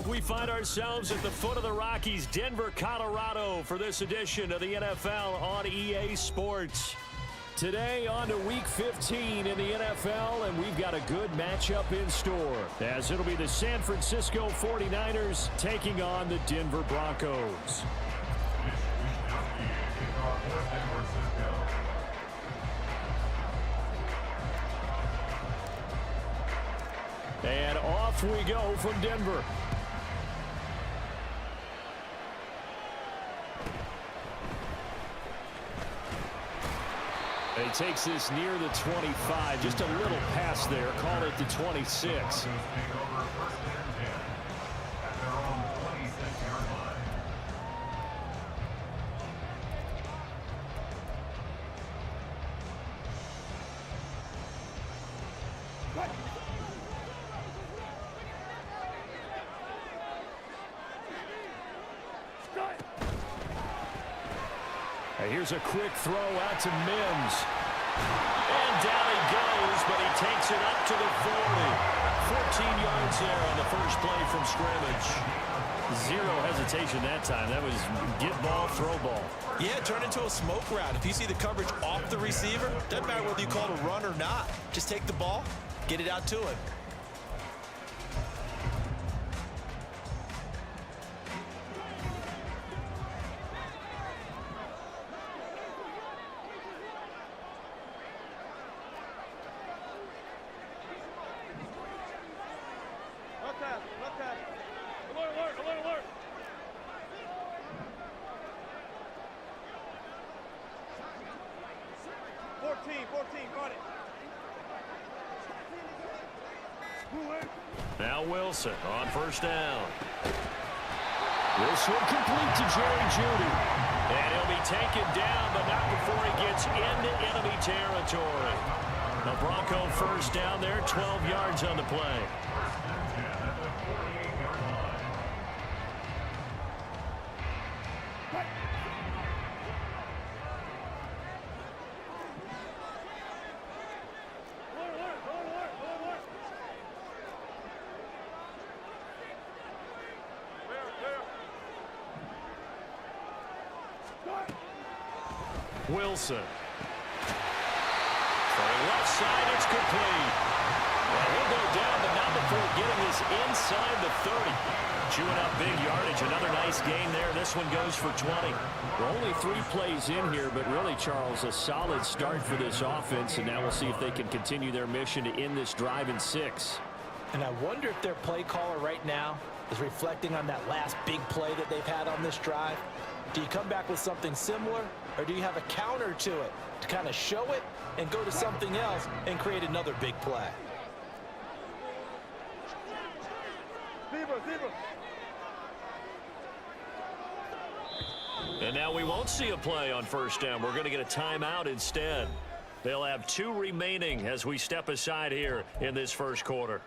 We find ourselves at the foot of the Rockies, Denver, Colorado, for this edition of the NFL on EA Sports. Today on to Week 15 in the NFL, and we've got a good matchup in store, as it'll be the San Francisco 49ers taking on the Denver Broncos. And off we go from Denver. He takes this near the 25, just a little pass there, call it the 26. Here's a quick throw out to Mims. And down he goes, but he takes it up to the 40. 14 yards there on the first play from scrimmage. Zero hesitation that time. That was get ball, throw ball. Yeah, turn into a smoke route. If you see the coverage off the receiver, doesn't matter whether you call it a run or not. Just take the ball, get it out to him. Now Wilson on first down. This one complete to Jerry Jeudy. And he'll be taken down, but not before he gets into enemy territory. The Bronco first down there, 12 yards on the play. Wilson. From left side, it's complete. Well, he'll go down, but not before getting this inside the 30. Chewing up big yardage. Another nice gain there. This one goes for 20. We're only 3 plays in here, but really, Charles, a solid start for this offense, and now we'll see if they can continue their mission to end this drive in 6. And I wonder if their play caller right now is reflecting on that last big play that they've had on this drive. Do you come back with something similar, or do you have a counter to it to kind of show it and go to something else and create another big play? And now we won't see a play on first down. We're going to get a timeout instead. They'll have 2 remaining as we step aside here in this first quarter.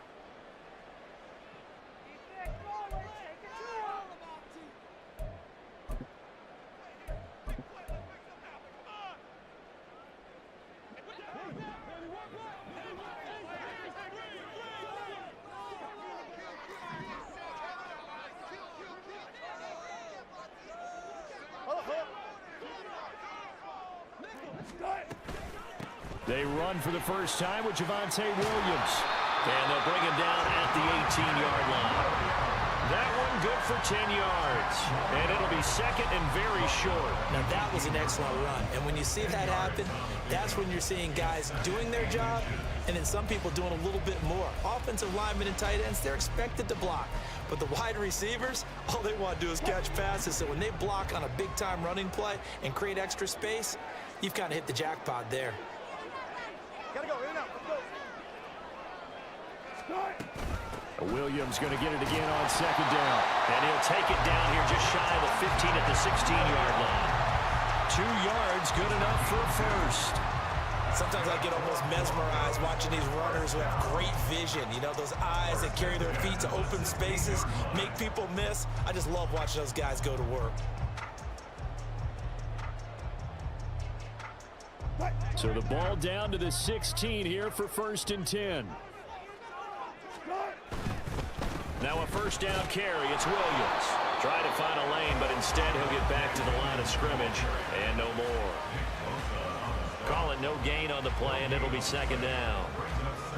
They run for the first time with Javonte Williams. And they'll bring him down at the 18-yard line. That one good for 10 yards. And it'll be second and very short. Now that was an excellent run. And when you see that happen, that's when you're seeing guys doing their job and then some people doing a little bit more. Offensive linemen and tight ends, they're expected to block. But the wide receivers, all they want to do is catch passes. So when they block on a big-time running play and create extra space, you've kind of hit the jackpot there. Gotta go, in and out, let's go. Williams going to get it again on second down. And he'll take it down here just shy of the 15 at the 16-yard line. 2 yards, good enough for a first. Sometimes I get almost mesmerized watching these runners who have great vision. You know, those eyes that carry their feet to open spaces, make people miss. I just love watching those guys go to work. So the ball down to the 16 here for 1st and 10. Now a first down carry. It's Williams. Trying to find a lane, but instead he'll get back to the line of scrimmage and no more. Call it no gain on the play, and it'll be second down.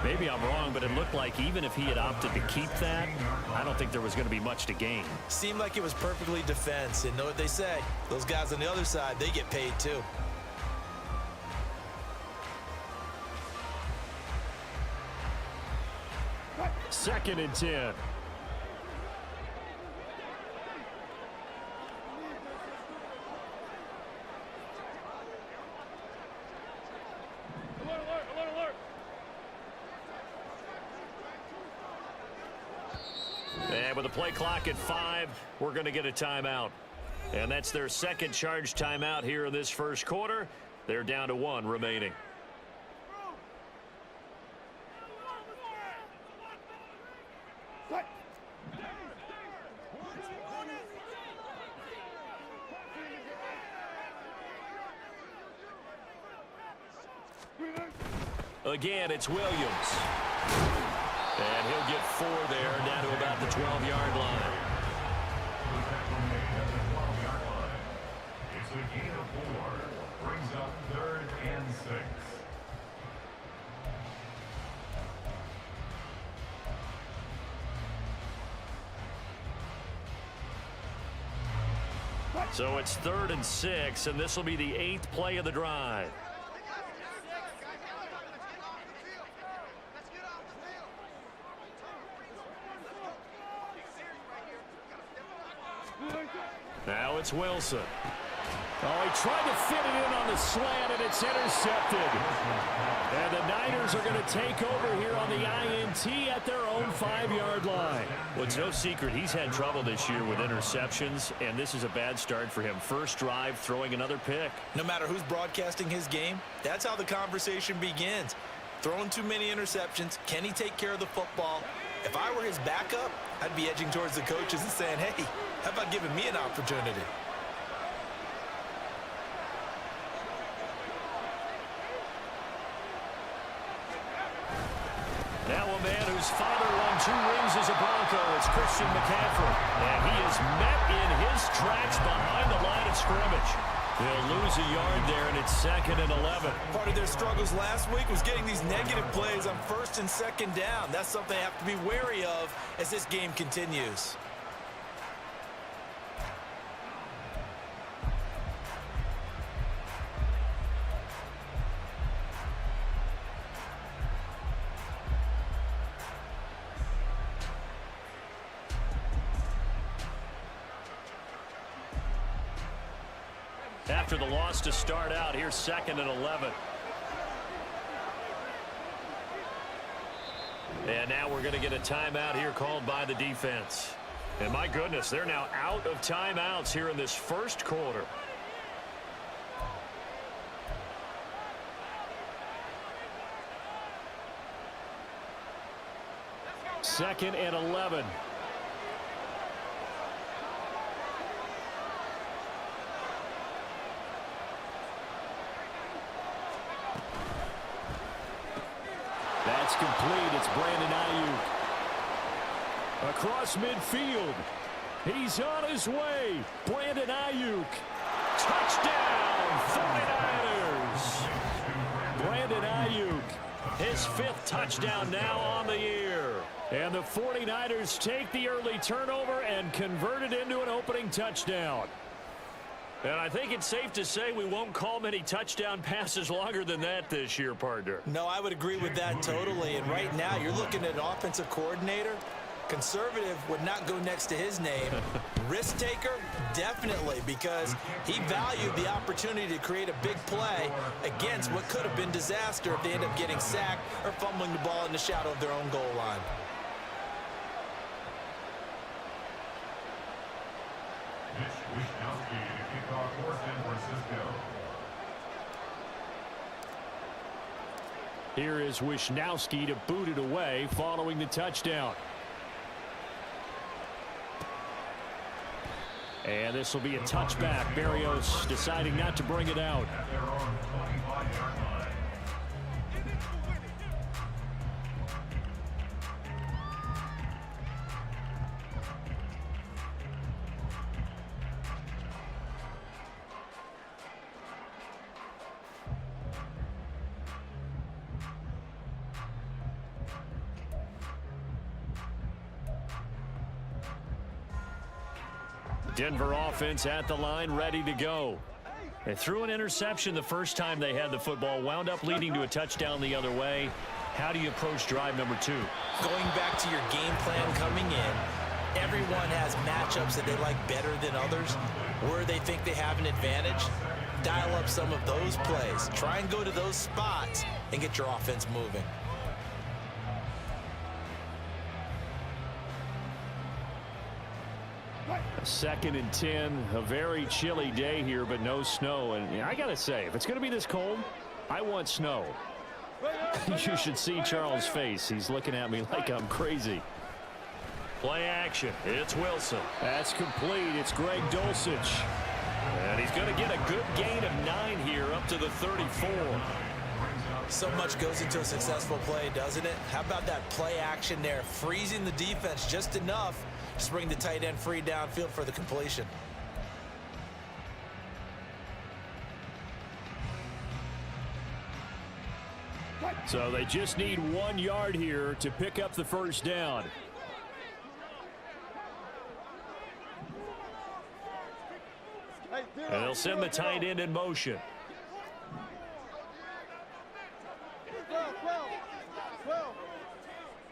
Maybe I'm wrong, but it looked like even if he had opted to keep that, I don't think there was going to be much to gain. Seemed like it was perfectly defense. And know what they say, those guys on the other side, they get paid too. Second and 10. And with the play clock at 5, we're going to get a timeout. And that's their second charge timeout here in this first quarter. They're down to 1 remaining. Again, it's Williams. And he'll get 4 there, down to about the 12-yard line. It's a gain of 4. Brings up 3rd and 6. So it's 3rd and 6, and this will be the 8th play of the drive. Now it's Wilson. Oh, he tried to fit it in on the slant, and it's intercepted. And the Niners are going to take over here on the INT at their own 5-yard line. Well, it's no secret he's had trouble this year with interceptions, and this is a bad start for him. First drive, throwing another pick. No matter who's broadcasting his game, that's how the conversation begins. Throwing too many interceptions, can he take care of the football? If I were his backup, I'd be edging towards the coaches and saying, hey, how about giving me an opportunity? Now a man whose father won 2 rings as a Bronco. It's Christian McCaffrey. And he is met in his tracks behind the line of scrimmage. They'll lose a yard there, and it's 2nd and 11. Part of their struggles last week was getting these negative plays on 1st and 2nd down. That's something they have to be wary of as this game continues. After the loss to start out, here's 2nd and 11. And now we're going to get a timeout here called by the defense. And my goodness, they're now out of timeouts here in this first quarter. Second and 11. That's complete. It's Brandon Ayuk. Across midfield. He's on his way. Brandon Ayuk. Touchdown, 49ers. Brandon Ayuk, his 5th touchdown now on the year. And the 49ers take the early turnover and convert it into an opening touchdown. And I think it's safe to say we won't call many touchdown passes longer than that this year, partner. No, I would agree with that totally. And right now, you're looking at an offensive coordinator. Conservative would not go next to his name. Risk taker, definitely, because he valued the opportunity to create a big play against what could have been disaster if they end up getting sacked or fumbling the ball in the shadow of their own goal line. Here is Wishnowski to boot it away following the touchdown. And this will be a touchback. Berrios deciding not to bring it out. Denver offense at the line, ready to go. They threw an interception the first time they had the football, wound up leading to a touchdown the other way. How do you approach drive number 2? Going back to your game plan coming in, everyone has matchups that they like better than others, where they think they have an advantage. Dial up some of those plays. Try and go to those spots and get your offense moving. Second and 10, a very chilly day here, but no snow. And I got to say, if it's going to be this cold, I want snow. You should see Charles' face. He's looking at me like I'm crazy. Play action. It's Wilson. That's complete. It's Greg Dulcich. And he's going to get a good gain of 9 here up to the 34. So much goes into a successful play, doesn't it? How about that play action there? Freezing the defense just enough to bring the tight end free downfield for the completion. So they just need 1 yard here to pick up the first down. And they'll send the tight end in motion. 12.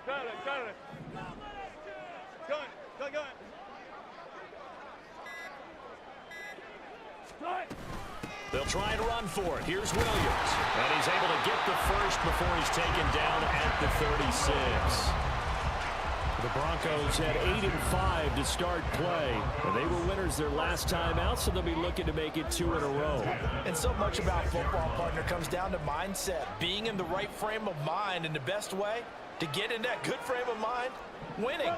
Got it. Going. They'll try and run for it. Here's Williams. And he's able to get the first before he's taken down at the 36. The Broncos had 8-5 to start play, and they were winners their last time out, so they'll be looking to make it 2 in a row. And so much about football, partner, comes down to mindset. Being in the right frame of mind, and the best way to get in that good frame of mind, winning.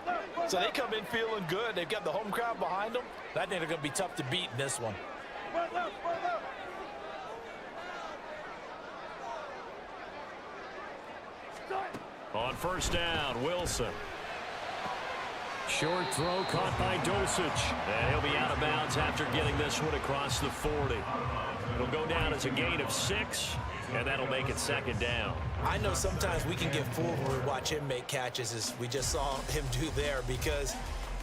So they come in feeling good. They've got the home crowd behind them. I think they're going to be tough to beat in this one. On first down, Wilson. Short throw caught by Dulcich. And he'll be out of bounds after getting this one across the 40. It'll go down as a gain of 6, and that'll make it second down. I know sometimes we can get fooled when we watch him make catches, as we just saw him do there, because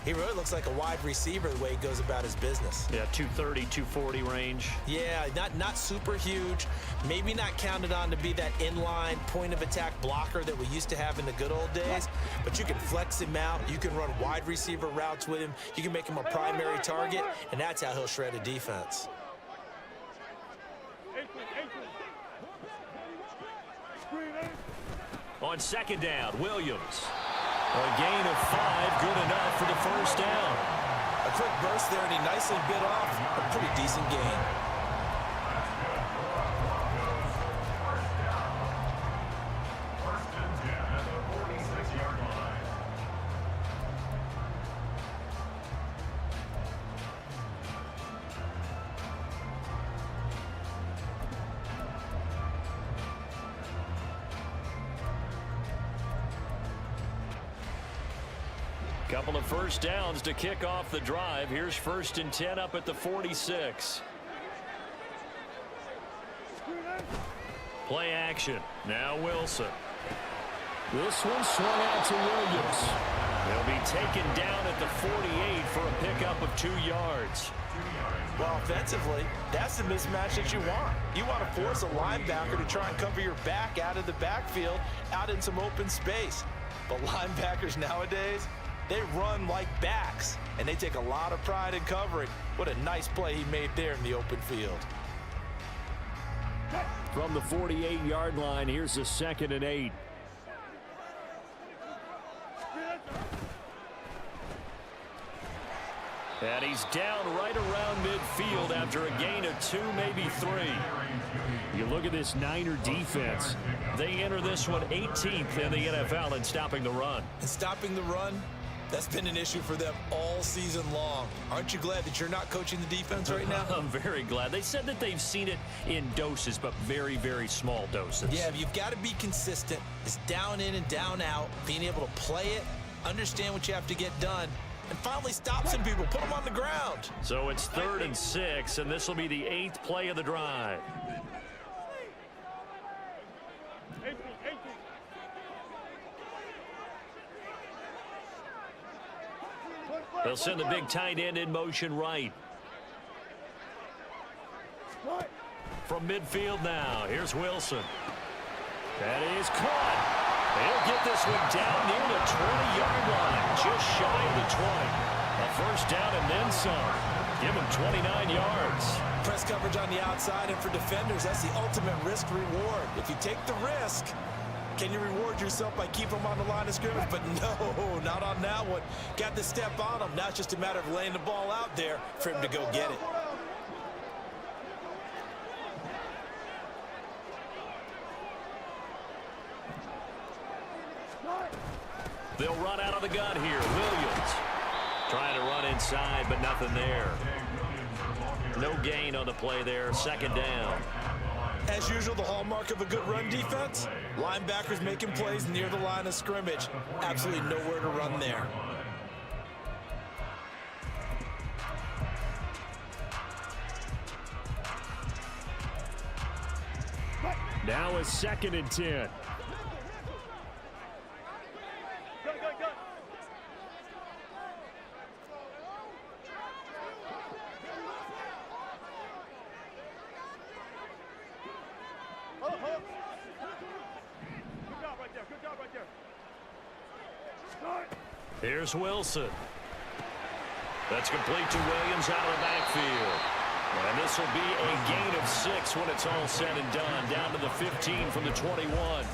he really looks like a wide receiver the way he goes about his business. Yeah, 230, 240 range. Yeah, not super huge. Maybe not counted on to be that inline point of attack blocker that we used to have in the good old days. But you can flex him out. You can run wide receiver routes with him. You can make him a primary target, and that's how he'll shred a defense. On second down, Williams. A gain of 5, good enough for the first down. A quick burst there, and he nicely bit off a pretty decent gain. Couple of first downs to kick off the drive. Here's 1st and 10 up at the 46. Play action. Now Wilson. This one swung out to Williams. They'll be taken down at the 48 for a pickup of 2 yards. Well, offensively, that's the mismatch that you want. You want to force a linebacker to try and cover your back out of the backfield, out in some open space. But linebackers nowadays, they run like backs, and they take a lot of pride in covering. What a nice play he made there in the open field. From the 48-yard line, here's a 2nd and 8. And he's down right around midfield after a gain of 2, maybe 3. You look at this Niner defense. They enter this one 18th in the NFL in stopping the run. And stopping the run, that's been an issue for them all season long. Aren't you glad that you're not coaching the defense right now? I'm very glad. They said that they've seen it in doses, but very, very small doses. Yeah, you've got to be consistent. It's down in and down out, being able to play it, understand what you have to get done, and finally stop some people, put them on the ground. So it's 3rd and 6, and this will be the 8th play of the drive. They'll send the big tight end in motion right. From midfield now, here's Wilson. That is caught. They'll get this one down near the 20-yard line, just shy of the 20. A first down and then some. Give him 29 yards. Press coverage on the outside, and for defenders, that's the ultimate risk-reward. If you take the risk, can you reward yourself by keeping them on the line of scrimmage? But no, not on that one. Got the step on him. Now it's just a matter of laying the ball out there for him to go get it. They'll run out of the gun here. Williams trying to run inside, but nothing there. No gain on the play there. Second down. As usual, the hallmark of a good run defense, linebackers making plays near the line of scrimmage. Absolutely nowhere to run there. Now a 2nd and 10. Here's Wilson. That's complete to Williams out of the backfield. And this will be a gain of 6 when it's all said and done. Down to the 15 from the 21.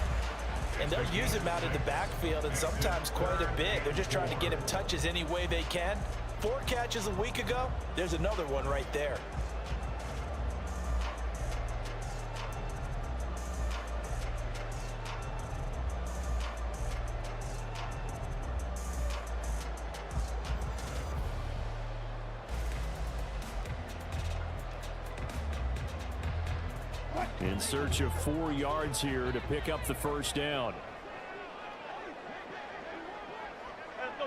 And they're using him out of the backfield, and sometimes quite a bit. They're just trying to get him touches any way they can. 4 catches a week ago. There's another one right there. In search of 4 yards here to pick up the first down. Let's go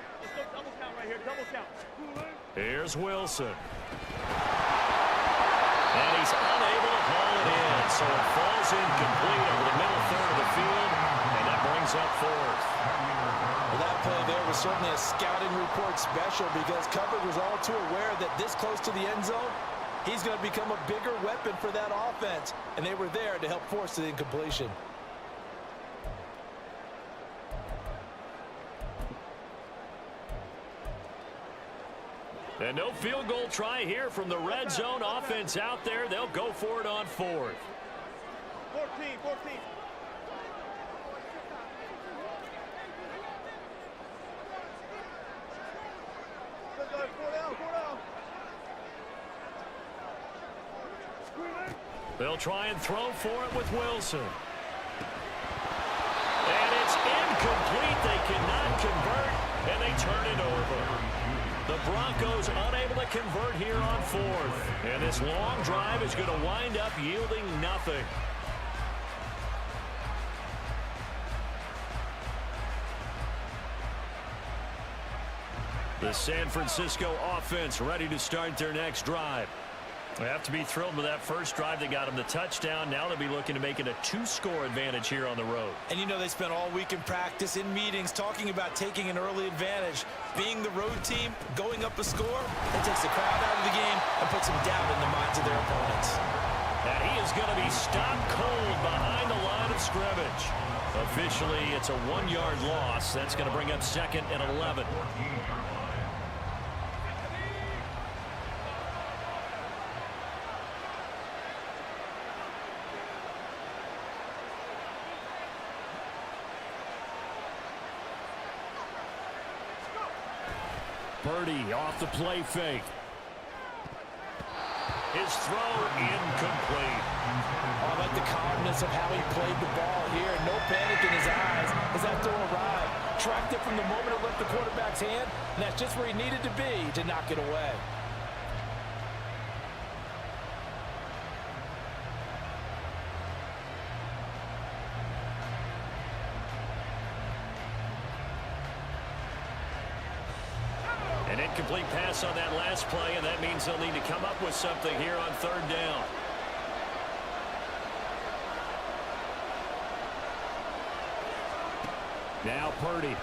double count right here, double count. Here's Wilson. And he's unable to haul it in, so it falls incomplete over the middle third of the field, and that brings up 4th. Well, that play there was certainly a scouting report special because coverage was all too aware that this close to the end zone, he's going to become a bigger weapon for that offense, and they were there to help force the incompletion. And no field goal try here from the red zone offense out there. They'll go for it on 4th. 14. They'll try and throw for it with Wilson. And it's incomplete. They cannot convert, and they turn it over. The Broncos unable to convert here on 4th. And this long drive is going to wind up yielding nothing. The San Francisco offense ready to start their next drive. They have to be thrilled with that first drive that got them the touchdown. Now they'll be looking to make it a 2-score advantage here on the road. And you know they spent all week in practice, in meetings, talking about taking an early advantage. Being the road team, going up a score, that takes the crowd out of the game and puts them down in the minds of their opponents. And he is going to be stopped cold behind the line of scrimmage. Officially, it's a 1-yard loss. That's going to bring up 2nd and 11. Purdy off the play fake. His throw incomplete. I like the calmness of how he played the ball here. No panic in his eyes as that throw arrived. Tracked it from the moment it left the quarterback's hand, and that's just where he needed to be to knock it away. An incomplete pass on that last play, and that means they'll need to come up with something here on 3rd down. Now Purdy.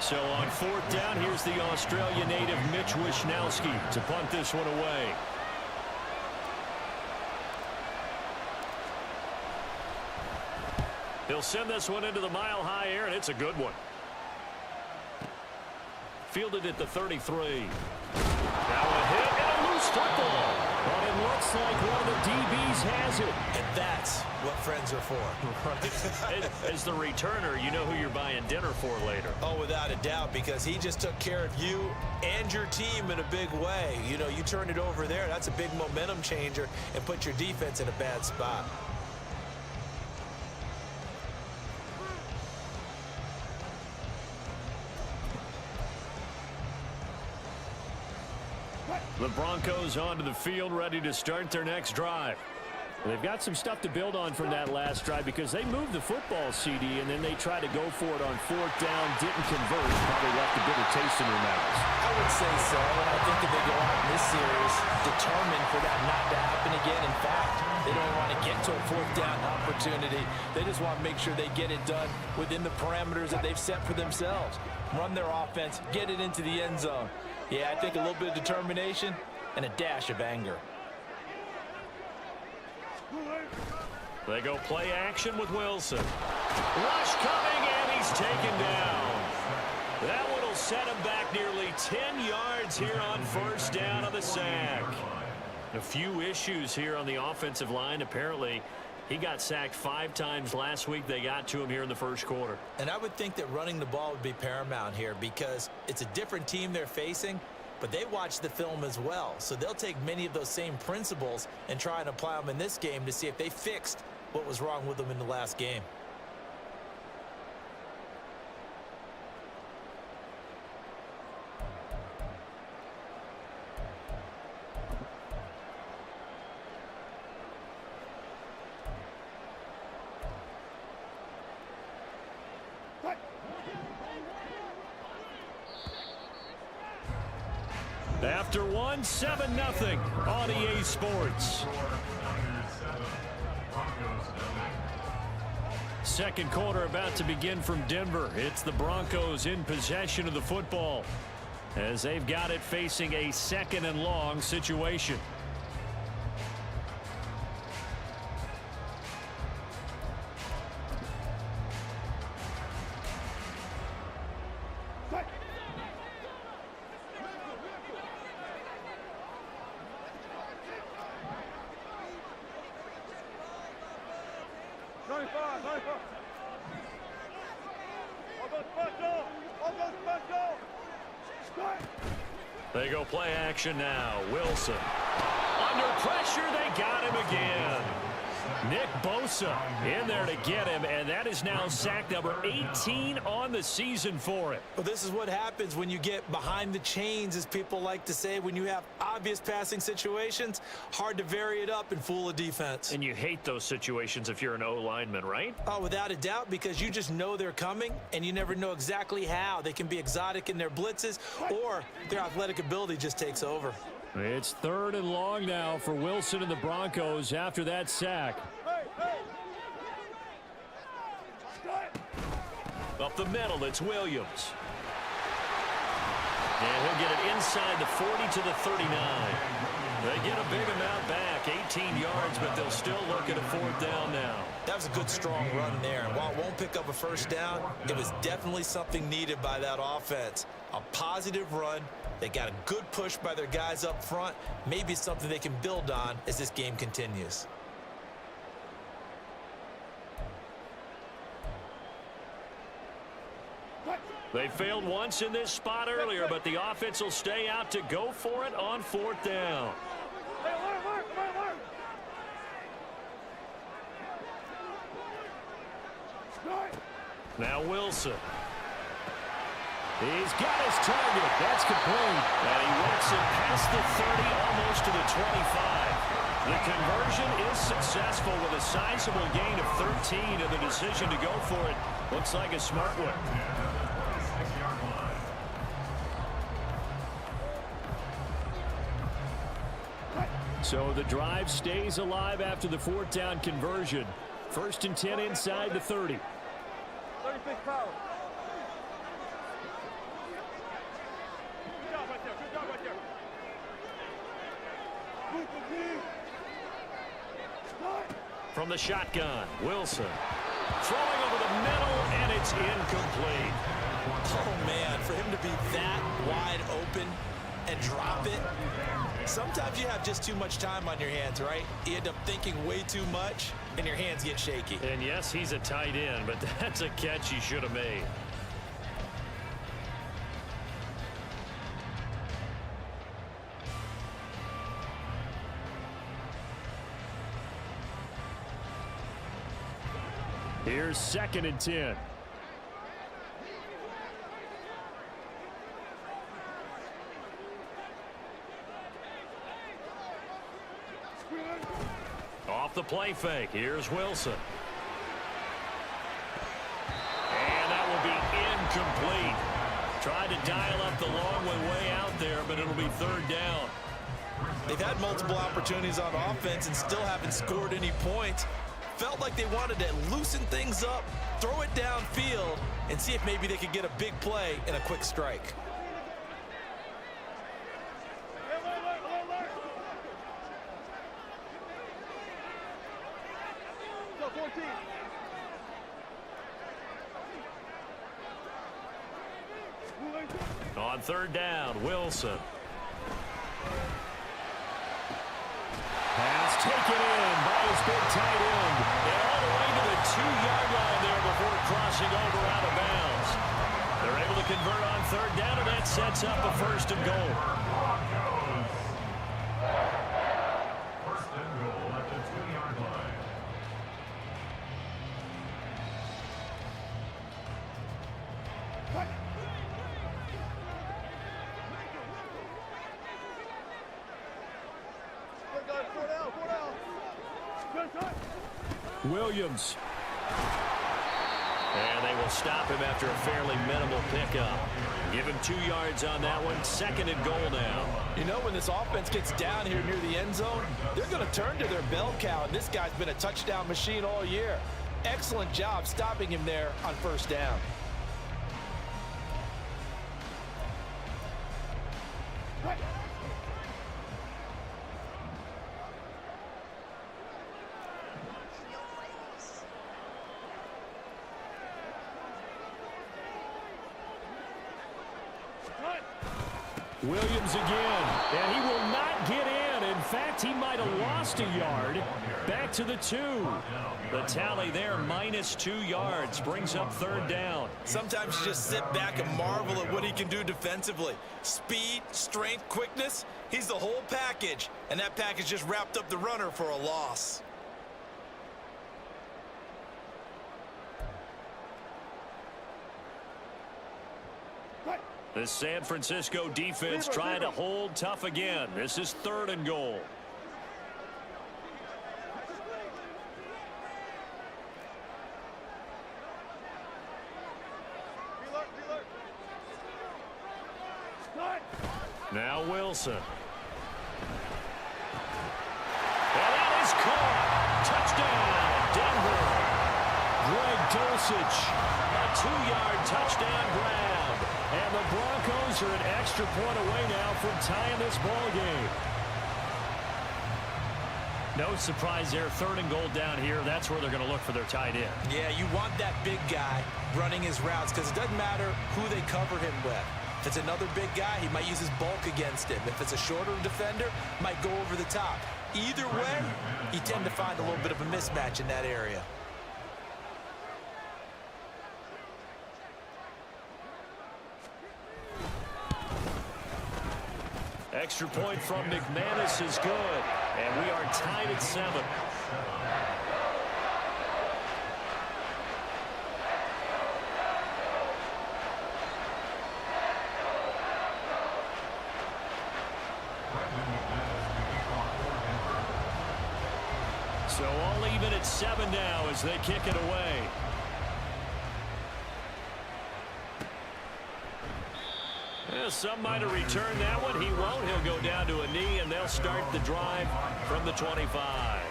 So on fourth down, here's the Australia native Mitch Wishnowsky to punt this one away. He'll send this one into the mile-high air, and it's a good one. Fielded at the 33. Now a hit and a loose football. But it looks like one of the DBs has it. And that's what friends are for. As the returner, you know who you're buying dinner for later. Oh, without a doubt, because he just took care of you and your team in a big way. You know, you turn it over there, that's a big momentum changer and put your defense in a bad spot. The Broncos onto the field, ready to start their next drive. They've got some stuff to build on from that last drive because they moved the football, CD, and then they tried to go for it on fourth down, didn't convert, probably left a bitter taste in their mouths. I would say so, and I think that they go out in this series determined for that not to happen again. In fact, they don't want to get to a fourth down opportunity. They just want to make sure they get it done within the parameters that they've set for themselves. Run their offense, get it into the end zone. Yeah, I think a little bit of determination and a dash of anger. They go play action with Wilson. Rush coming, and he's taken down. That one will set him back nearly 10 yards here on first down on the sack. A few issues here on the offensive line. Apparently, he got sacked 5 times last week. They got to him here in the first quarter. And I would think that running the ball would be paramount here because it's a different team they're facing, but they watch the film as well. So they'll take many of those same principles and try and apply them in this game to see if they fixed what was wrong with them in the last game. After one, 7-0 on EA Sports. Second quarter about to begin from Denver. It's the Broncos in possession of the football as they've got it facing a second and long situation. They go play action now. Wilson. Under pressure, they got him again. Nick Bosa in there to get him, and that is now sack number 18 on the season for it. Well, this is what happens when you get behind the chains, as people like to say. When you have obvious passing situations, hard to vary it up and fool a defense. And you hate those situations if you're an O-lineman, right? Oh, without a doubt, because you just know they're coming, and you never know exactly how. They can be exotic in their blitzes, or their athletic ability just takes over. It's third and long now for Wilson and the Broncos after that sack. Up the middle, it's Williams. And he'll get it inside the 40 to the 39. They get a big amount back, 18 yards, but they'll still look at a fourth down now. That was a good, strong run there. And while it won't pick up a first down, it was definitely something needed by that offense. A positive run. They got a good push by their guys up front. Maybe something they can build on as this game continues. They failed once in this spot earlier, but the offense will stay out to go for it on fourth down. Now Wilson. He's got his target. That's complete. And he works it past the 30, almost to the 25. The conversion is successful with a sizable gain of 13, and the decision to go for it looks like a smart one. So the drive stays alive after the fourth down conversion. First and 10 inside the 30. 36 power. from the shotgun. Wilson throwing over the middle, and it's incomplete. Oh, man, for him to be that wide open and drop it. Sometimes you have just too much time on your hands, right? You end up thinking way too much, and your hands get shaky. And yes, he's a tight end, but that's a catch he should have made. Here's 2nd and 10. Off the play fake. Here's Wilson. And that will be incomplete. Tried to dial up the long one way out there, but it'll be 3rd down. They've had multiple opportunities on offense and still haven't scored any points. Felt like they wanted to loosen things up, throw it downfield, and see if maybe they could get a big play and a quick strike. On 3rd down, Wilson. Pass taken in by his big tight end. And all the way to the 2-yard line there before crossing over out of bounds. They're able to convert on 3rd down, and that sets up a 1st and goal. First and goal at the 2-yard line. Williams. And they will stop him after a fairly minimal pickup. Give him 2 yards on that one. 2nd and goal now. You know, when this offense gets down here near the end zone, they're going to turn to their bell cow, and this guy's been a touchdown machine all year. Excellent job stopping him there on 1st down. Williams again, and he will not get in. In fact, he might have lost a yard. Back to the 2. The tally there, minus 2 yards, brings up 3rd down. Sometimes you just sit back and marvel at what he can do defensively. Speed, strength, quickness, he's the whole package. And that package just wrapped up the runner for a loss. The San Francisco defense trying to hold tough again. This is 3rd and goal. Now Wilson. And that is caught. Touchdown, Denver. Greg Dulcich, a 2-yard touchdown grab. And the Broncos are an extra point away now from tying this ball game. No surprise there. 3rd and goal down here. That's where they're going to look for their tight end. Yeah, you want that big guy running his routes because it doesn't matter who they cover him with. If it's another big guy, he might use his bulk against him. If it's a shorter defender, might go over the top. Either way, you tend to find a little bit of a mismatch in that area. Extra point from McManus is good. And we are tied at 7. So all even at 7 now as they kick it away. Some might have returned that one. He won't. He'll go down to a knee, and they'll start the drive from the 25.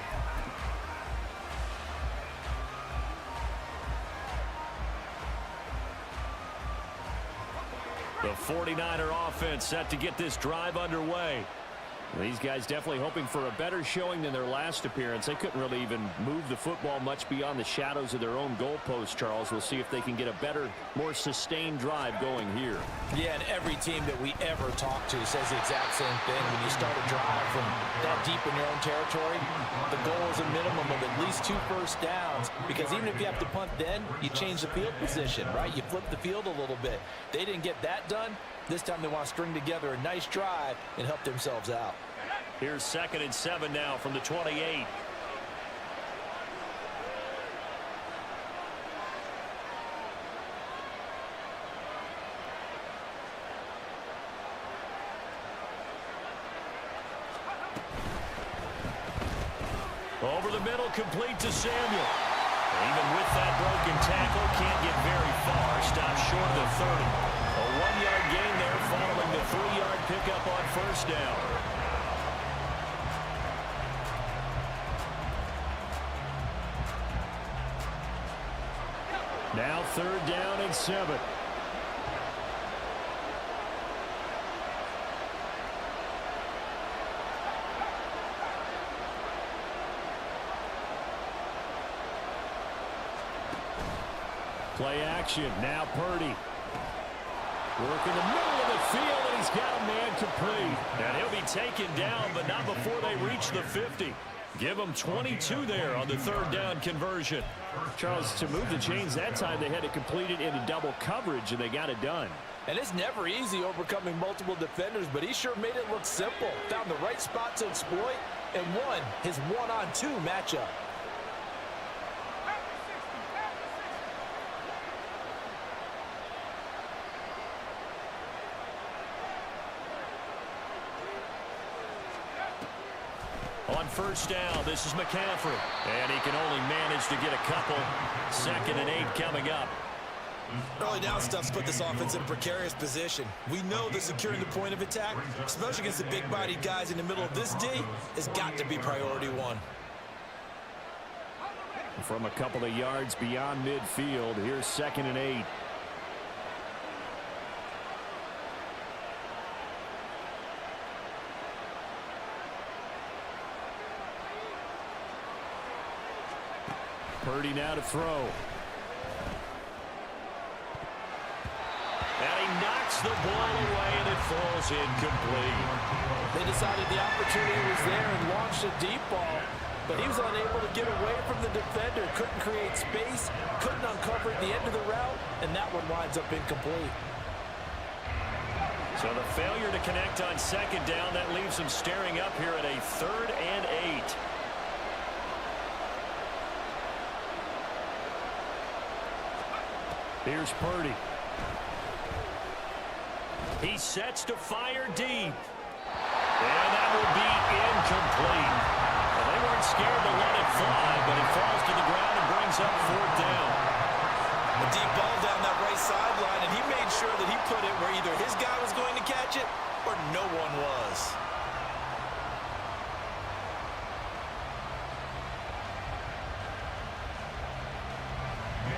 The 49er offense set to get this drive underway. These guys definitely hoping for a better showing than their last appearance. They couldn't really even move the football much beyond the shadows of their own goalpost, Charles. We'll see if they can get a better, more sustained drive going here. Yeah, and every team that we ever talk to says the exact same thing. When you start a drive from that deep in your own territory, the goal is a minimum of at least 2 first downs, because even if you have to punt then, you change the field position, right? You flip the field a little bit. They didn't get that done. This time they want to string together a nice drive and help themselves out. Here's 2nd and 7 now from the 28. Over the middle, complete to Samuel. Even with that broken tackle, can't get very far. Stopped short of the 30. A 1-yard gain there following the 3-yard pickup on first down. Now 3rd down and 7. Play action. Now Purdy. Work in the middle of the field, and he's got a man complete. And he'll be taken down, but not before they reach the 50. Give them 22 there on the 3rd down conversion. Charles, to move the chains that time, they had to complete it into double coverage, and they got it done. And it's never easy overcoming multiple defenders, but he sure made it look simple. Found the right spot to exploit and won his 1-on-2 matchup. On first down, this is McCaffrey. And he can only manage to get a couple. 2nd and 8 coming up. Early down stuff's put this offense in a precarious position. We know that securing the point of attack, especially against the big-bodied guys in the middle of this D, has got to be priority 1. From a couple of yards beyond midfield, here's 2nd and 8. Purdy now to throw. And he knocks the ball away, and it falls incomplete. They decided the opportunity was there and launched a deep ball, but he was unable to get away from the defender. Couldn't create space, couldn't uncover at the end of the route, and that one winds up incomplete. So the failure to connect on 2nd down, that leaves him staring up here at a 3rd and 8. Here's Purdy. He sets to fire deep. And that will be incomplete. Well, they weren't scared to let it fly, but it falls to the ground and brings up 4th down. A deep ball down that right sideline, and he made sure that he put it where either his guy was going to catch it or no one was.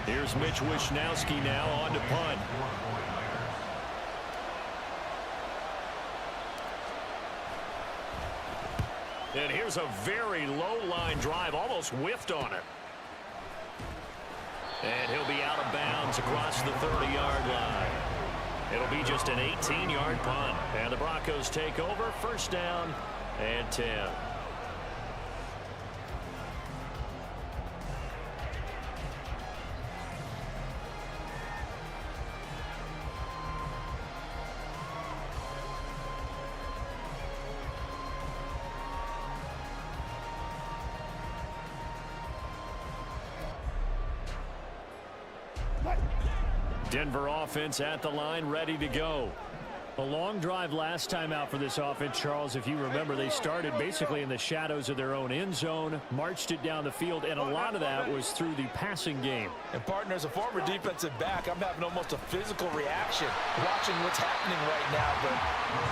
Here's Mitch Wishnowski now on to punt. And here's a very low-line drive, almost whiffed on it. And he'll be out of bounds across the 30-yard line. It'll be just an 18-yard punt. And the Broncos take over, 1st down and 10. Denver offense at the line, ready to go. A long drive last time out for this offense, Charles. If you remember, they started basically in the shadows of their own end zone, marched it down the field, and a lot of that was through the passing game. And partner, as a former defensive back, I'm having almost a physical reaction watching what's happening right now. But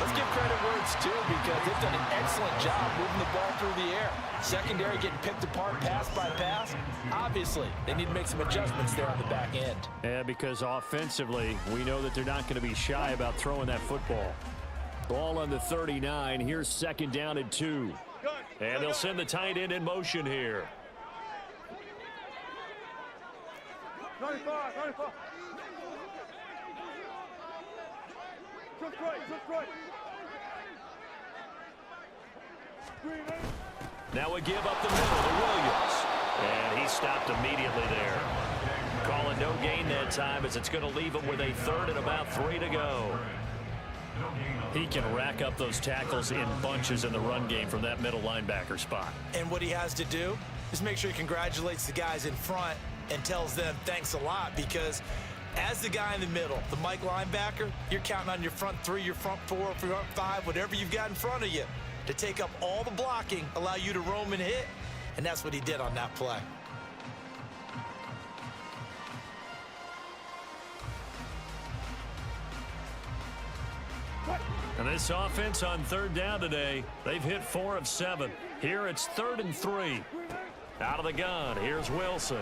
let's give credit where it's due, because they've done an excellent job moving the ball through the air. Secondary getting picked apart pass by pass. Obviously, they need to make some adjustments there on the back end. Yeah, because offensively, we know that they're not going to be shy about throwing that football. Ball on the 39. Here's second down and 2. And they'll send the tight end in motion here. 95, 95. Just right. Now we give up the middle to Williams. And he stopped immediately there. Calling no gain that time as it's going to leave him with a third and about 3 to go. He can rack up those tackles in bunches in the run game from that middle linebacker spot. And what he has to do is make sure he congratulates the guys in front and tells them thanks a lot, because as the guy in the middle, the Mike linebacker, you're counting on your front 3, your front 4, your front 5, whatever you've got in front of you to take up all the blocking, allow you to roam and hit, and that's what he did on that play. And this offense on third down today, they've hit 4 of 7. Here it's 3rd and 3. Out of the gun, here's Wilson.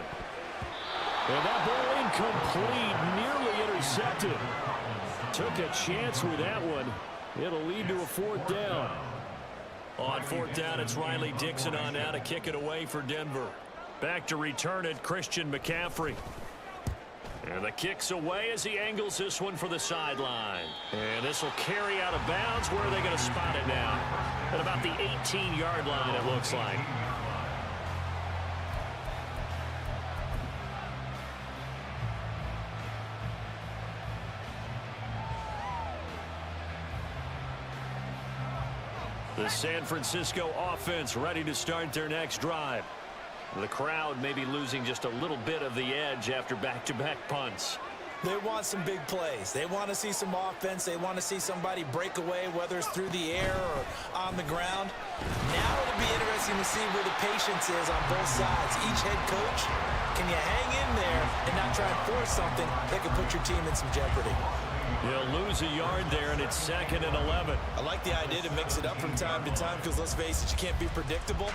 And that ball incomplete, nearly intercepted. Took a chance with that one. It'll lead to a 4th down. On 4th down, it's Riley Dixon on now to kick it away for Denver. Back to return it, Christian McCaffrey. And the kick's away as he angles this one for the sideline. And this will carry out of bounds. Where are they going to spot it now? At about the 18-yard line, it looks like. The San Francisco offense ready to start their next drive. The crowd may be losing just a little bit of the edge after back-to-back punts. They want some big plays. They want to see some offense. They want to see somebody break away, whether it's through the air or on the ground. Now it'll be interesting to see where the patience is on both sides. Each head coach, can you hang in there and not try and force something that could put your team in some jeopardy? He'll lose a yard there, and it's 2nd and 11. I like the idea to mix it up from time to time because, let's face it, you can't be predictable.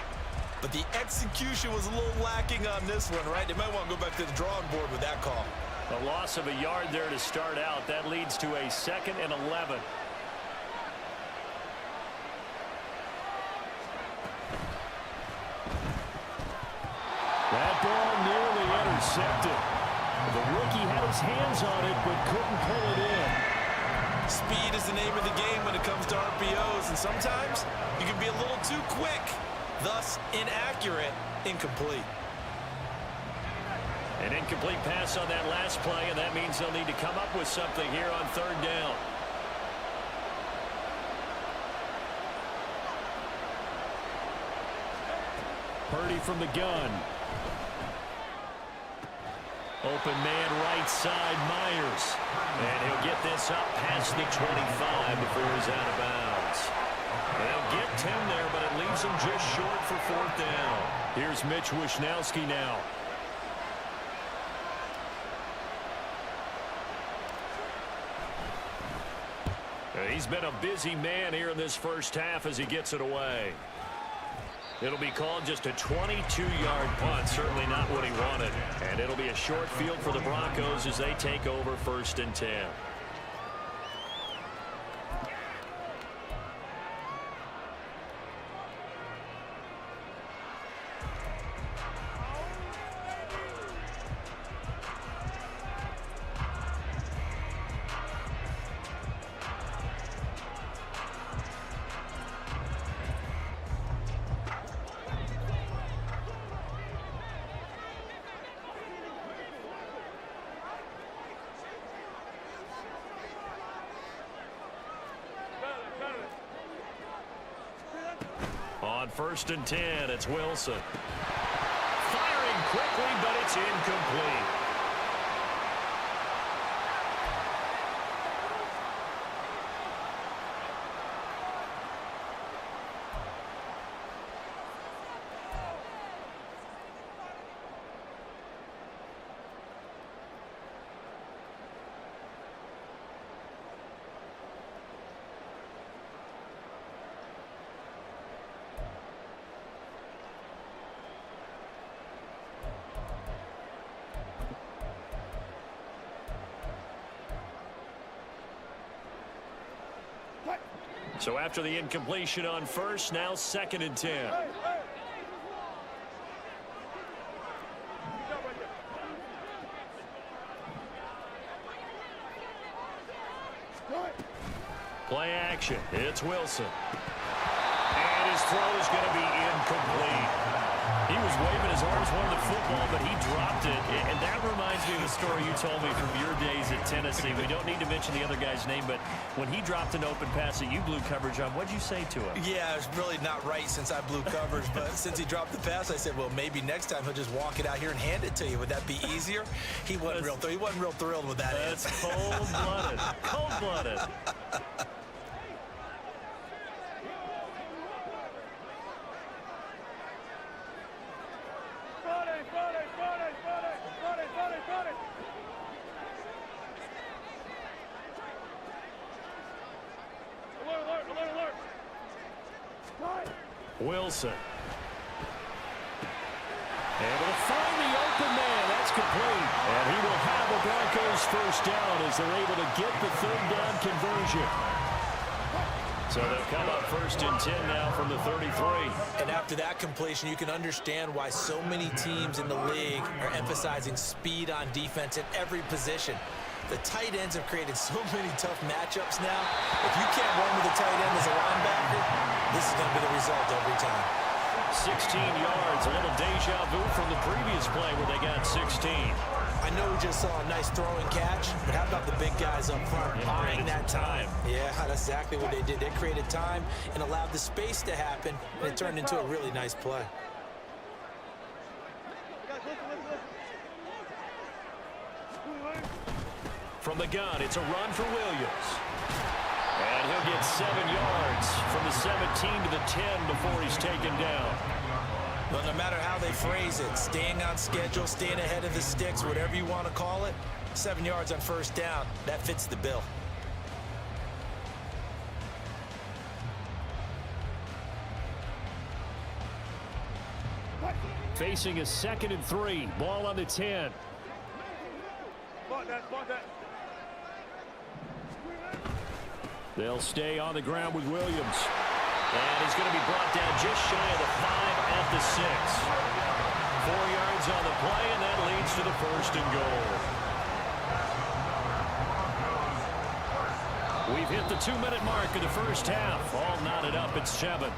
But the execution was a little lacking on this one, right? They might want to go back to the drawing board with that call. A loss of a yard there to start out. That leads to a 2nd and 11. That ball nearly intercepted. The rookie had his hands on it but couldn't pull it in. Speed is the name of the game when it comes to RPOs, and sometimes you can be a little too quick. Thus, inaccurate, incomplete. An incomplete pass on that last play, and that means they'll need to come up with something here on 3rd down. Purdy from the gun. Open man right side, Myers. And he'll get this up past the 25 before he's out of bounds. They'll get 10 there, but it leaves him just short for 4th down. Here's Mitch Wishnowsky now. He's been a busy man here in this first half as he gets it away. It'll be called just a 22-yard punt, certainly not what he wanted. And it'll be a short field for the Broncos as they take over 1st and 10. On 1st and 10, it's Wilson. Firing quickly, but it's incomplete. So after the incompletion on first, now 2nd and 10. Play action. It's Wilson. And his throw is going to be incomplete. He was waving his arms, wanted the football, but he dropped it. And that reminds me of the story you told me from your days at Tennessee. We don't need to mention the other guy's name, but when he dropped an open pass that you blew coverage on, what'd you say to him? Yeah, it's really not right since I blew coverage, but since he dropped the pass, I said, well, maybe next time he'll just walk it out here and hand it to you. Would that be easier? He wasn't real thrilled with that. That's cold-blooded. Cold-blooded. Wilson. Able to find the open man. That's complete. And he will have the Broncos first down as they're able to get the 3rd down conversion. So they'll come up 1st and 10 now from the 33. And after that completion, you can understand why so many teams in the league are emphasizing speed on defense at every position. The tight ends have created so many tough matchups now. If you can't run with a tight end as a linebacker, this is going to be the result every time. 16 yards, a little deja vu from the previous play where they got 16. I know we just saw a nice throwing catch, but how about the big guys up front buying that time? Yeah, that's exactly what they did. They created time and allowed the space to happen, and it turned into a really nice play. From the gun, it's a run for Williams. And he'll get 7 yards from the 17 to the 10 before he's taken down. Well, no matter how they phrase it, staying on schedule, staying ahead of the sticks, whatever you want to call it, 7 yards on 1st down, that fits the bill. Facing a 2nd and 3, ball on the 10. They'll stay on the ground with Williams. And he's going to be brought down just shy of the 5 at the 6. 4 yards on the play, and that leads to the 1st and goal. We've hit the 2-minute mark of the first half. All knotted up at 7.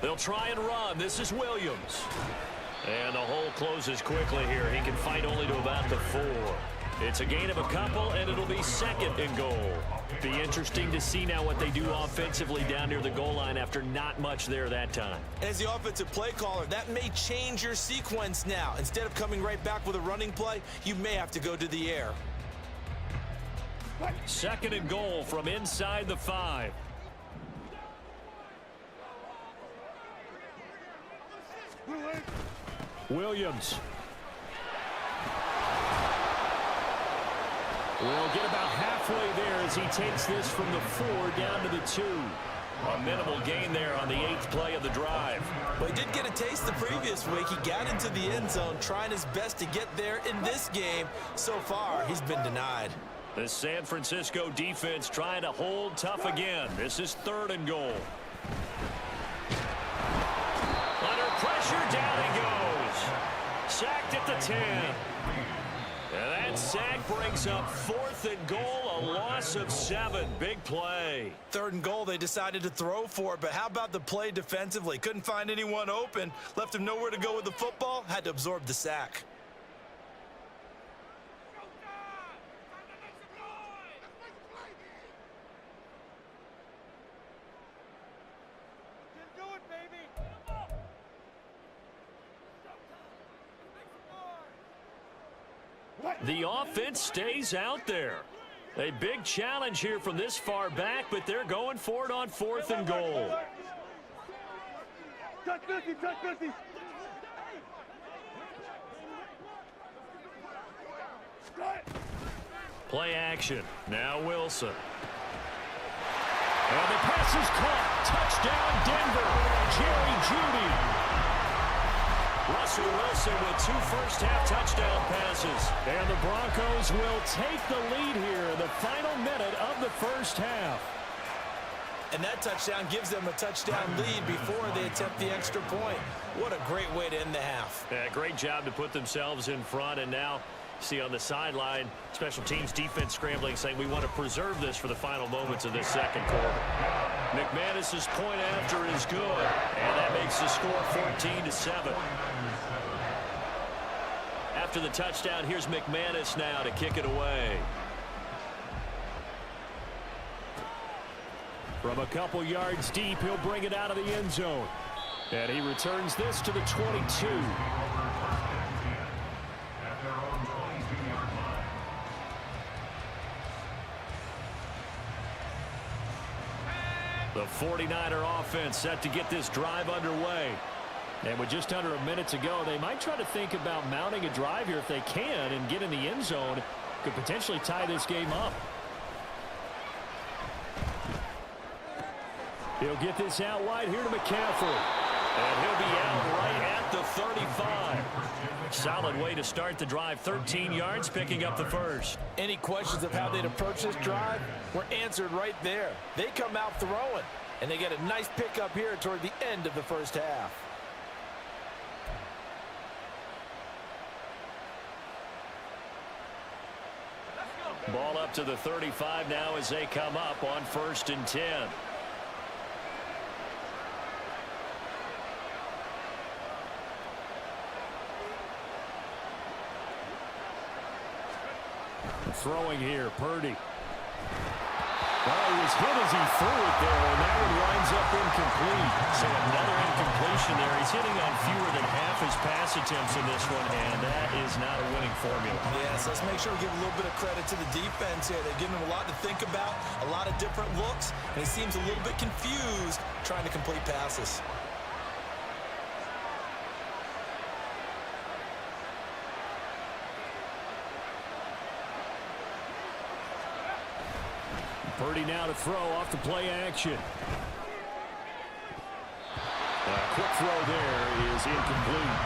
They'll try and run. This is Williams. And the hole closes quickly here. He can fight only to about the 4. It's a gain of a couple, and it'll be 2nd and goal. Be interesting to see now what they do offensively down near the goal line after not much there that time. As the offensive play caller, that may change your sequence now. Instead of coming right back with a running play, you may have to go to the air. 2nd and goal from inside the 5. Williams. We'll get about halfway there as he takes this from the 4 down to the 2. A minimal gain there on the 8th play of the drive. Well, he did get a taste the previous week. He got into the end zone, trying his best to get there in this game. So far, he's been denied. The San Francisco defense trying to hold tough again. This is 3rd and goal. Under pressure, down he goes. Sacked at the 10. And that sack brings up 4th and goal, a loss of 7. Big play. 3rd and goal, they decided to throw for it, but how about the play defensively? Couldn't find anyone open, left him nowhere to go with the football, had to absorb the sack. The offense stays out there. A big challenge here from this far back, but they're going for it on 4th and goal. Touch 50, touch 50. Play action. Now Wilson. And the pass is caught. Touchdown, Denver. Jerry Jeudy. Russell Wilson with 2 first-half touchdown passes. And the Broncos will take the lead here in the final minute of the first half. And that touchdown gives them a touchdown lead before they attempt the extra point. What a great way to end the half. Yeah, great job to put themselves in front, and now see on the sideline, special teams defense scrambling, saying we want to preserve this for the final moments of this second quarter. McManus's point after is good, and that makes the score 14-7. After the touchdown, here's McManus now to kick it away. From a couple yards deep, he'll bring it out of the end zone. And he returns this to the 22. The 49er offense set to get this drive underway. And with just under a minute to go, they might try to think about mounting a drive here if they can and get in the end zone. Could potentially tie this game up. He'll get this out wide here to McCaffrey. And he'll be out right at the 35. Solid way to start the drive. 13 yards, picking up the first. Any questions of how they'd approach this drive were answered right there. They come out throwing, and they get a nice pickup here toward the end of the first half. Ball up to the 35 now as they come up on 1st and 10. Throwing here, Purdy. Well, he was hit as he threw it there, and that one winds up incomplete. So another incompletion there. He's hitting on fewer than half his pass attempts in this one, and that is not a winning formula. Yes, let's make sure we give a little bit of credit to the defense here. They've given him a lot to think about, a lot of different looks, and he seems a little bit confused trying to complete passes. Purdy now to throw off the play action. A quick throw there is incomplete.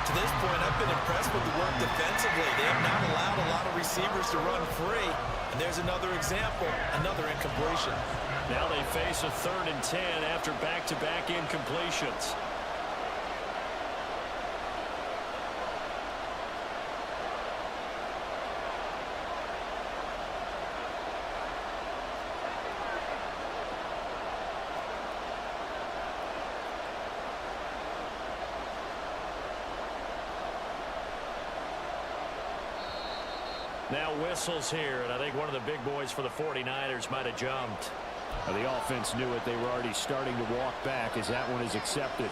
To this point, I've been impressed with the work defensively. They have not allowed a lot of receivers to run free. And there's another example, another incompletion. Now they face a 3rd and 10 after back-to-back incompletions. Now whistles here, and I think one of the big boys for the 49ers might have jumped. The offense knew it. They were already starting to walk back as that one is accepted.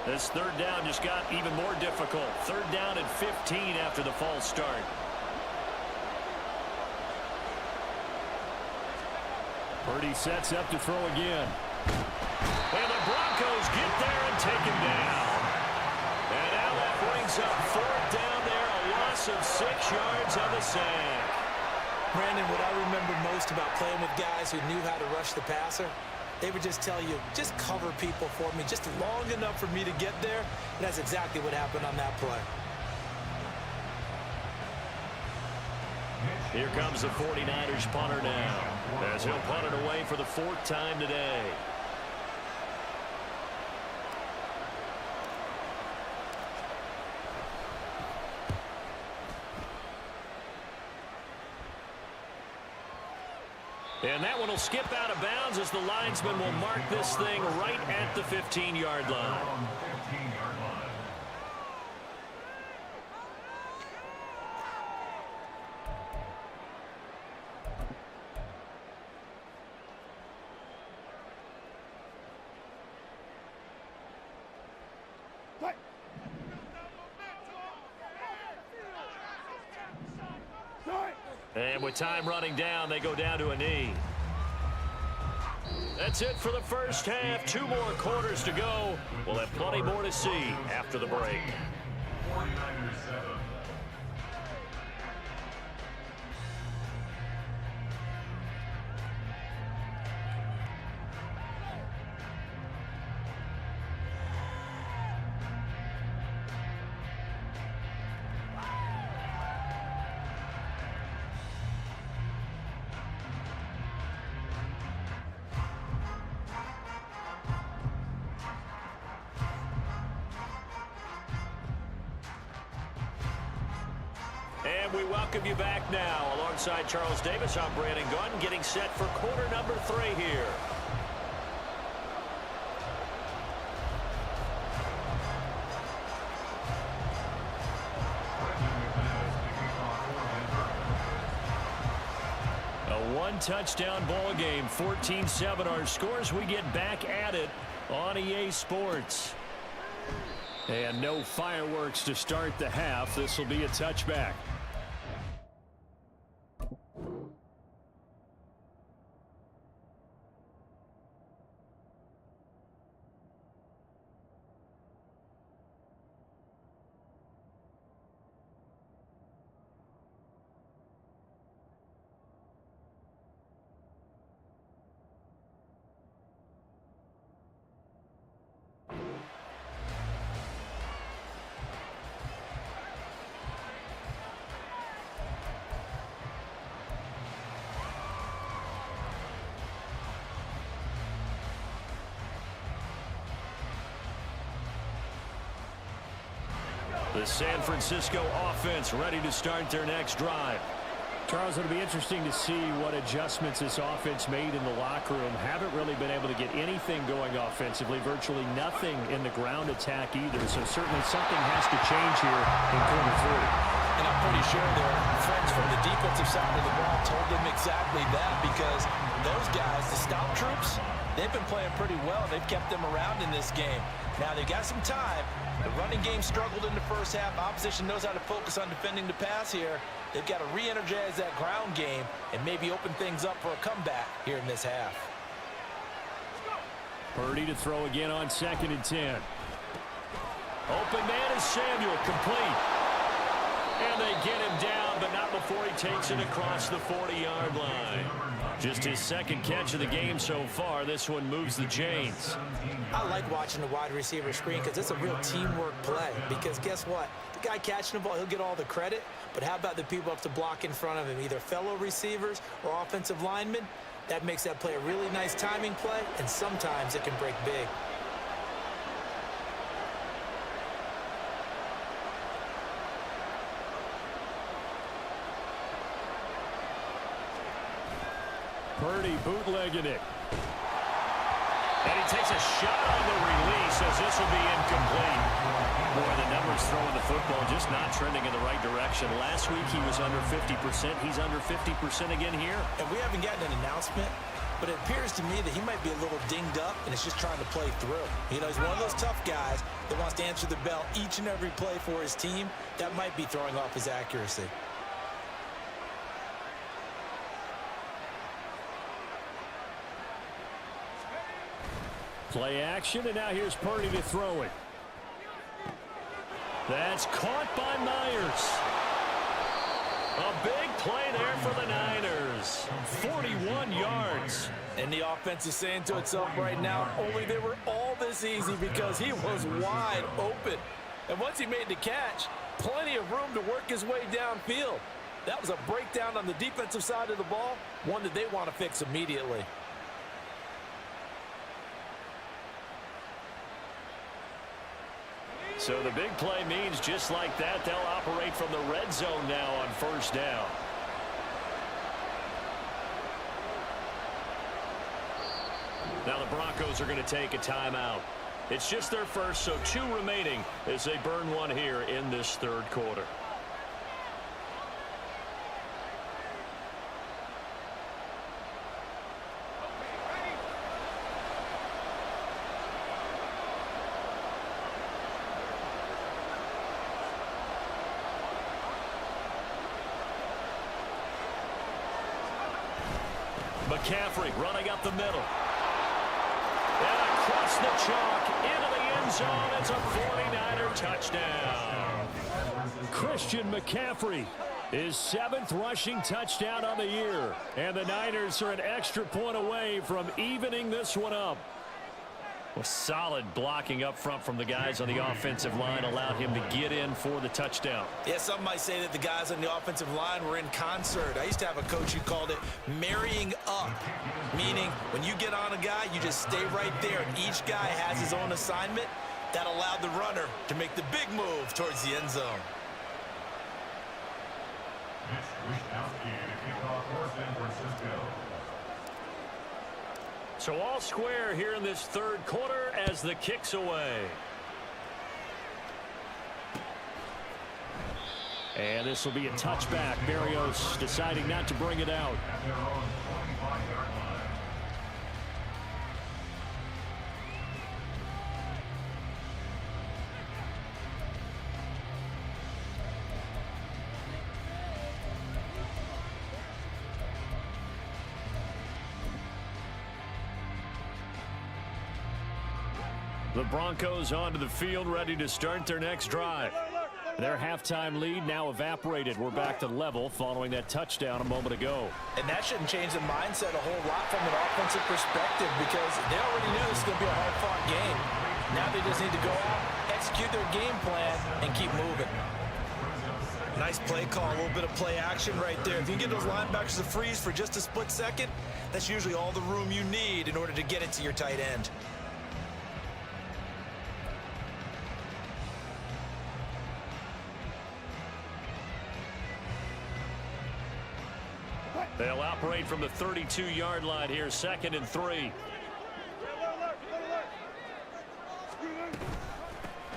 This 3rd down just got even more difficult. 3rd down and 15 after the false start. Purdy sets up to throw again. And the Broncos get there and take him down. And now that brings up 4th down there, a loss of 6 yards on the sack. Brandon, what I remember most about playing with guys who knew how to rush the passer, they would just tell you, just cover people for me, just long enough for me to get there. And that's exactly what happened on that play. Here comes the 49ers punter now, as he'll punt it away for the 4th time today. And that one will skip out of bounds as the linesman will mark this thing right at the 15-yard line. And with time running down, they go down to a knee. That's it for the first half. 2 more quarters to go. We'll have plenty more to see after the break. 49ers 7. And we welcome you back now. Alongside Charles Davis, I'm Brandon Gunn, getting set for quarter number 3 here. A 1-touchdown ball game, 14-7 our scores. We get back at it on EA Sports. And no fireworks to start the half. This will be a touchback. The San Francisco offense ready to start their next drive. Charles, it'll be interesting to see what adjustments this offense made in the locker room. Haven't really been able to get anything going offensively, virtually nothing in the ground attack either. So certainly something has to change here in quarter 3. And I'm pretty sure their friends from the defensive side of the ball told them exactly that, because those guys, the stout troops, they've been playing pretty well. They've kept them around in this game. Now they've got some time. The running game struggled in the first half. Opposition knows how to focus on defending the pass here. They've got to re-energize that ground game and maybe open things up for a comeback here in this half. Purdy to throw again on 2nd and 10. Open man is Samuel, complete. And they get him down, but not before he takes it across the 40-yard line. Just his 2nd catch of the game so far. This one moves the chains. I like watching the wide receiver screen because it's a real teamwork play. Because guess what? The guy catching the ball, he'll get all the credit. But how about the people up to block in front of him, either fellow receivers or offensive linemen? That makes that play a really nice timing play, and sometimes it can break big. Purdy bootlegging it. And he takes a shot on the release as this will be incomplete. Boy, the numbers throwing the football just not trending in the right direction. Last week he was under 50%. He's under 50% again here. And we haven't gotten an announcement, but it appears to me that he might be a little dinged up and is just trying to play through. You know, he's one of those tough guys that wants to answer the bell each and every play for his team. That might be throwing off his accuracy. Play action, and now here's Purdy to throw it. That's caught by Myers. A big play there for the Niners. 41 yards. And the offense is saying to itself right now, only they were all this easy because he was wide open. And once he made the catch, plenty of room to work his way downfield. That was a breakdown on the defensive side of the ball, one that they want to fix immediately. So the big play means just like that, they'll operate from the red zone now on 1st down. Now the Broncos are going to take a timeout. It's just their first, so 2 remaining as they burn one here in this 3rd quarter. McCaffrey running up the middle. And across the chalk into the end zone. It's a 49er touchdown. Christian McCaffrey, his 7th rushing touchdown on the year. And the Niners are an extra point away from evening this one up. Well, solid blocking up front from the guys on the offensive line allowed him to get in for the touchdown. Yeah, some might say that the guys on the offensive line were in concert. I used to have a coach who called it marrying up, meaning when you get on a guy, you just stay right there, and each guy has his own assignment. That allowed the runner to make the big move towards the end zone. Mitch Wishnowsky to kick off for San Francisco. So all square here in this third quarter as the kick's away. And this will be a touchback. Berrios deciding not to bring it out. At their own 25-yard line. The Broncos onto the field, ready to start their next drive. Their halftime lead now evaporated. We're back to level following that touchdown a moment ago. And that shouldn't change the mindset a whole lot from an offensive perspective because they already knew this was going to be a hard-fought game. Now they just need to go out, execute their game plan, and keep moving. Nice play call, a little bit of play action right there. If you can get those linebackers to freeze for just a split second, that's usually all the room you need in order to get it to your tight end. They'll operate from the 32-yard line here, 2nd and 3.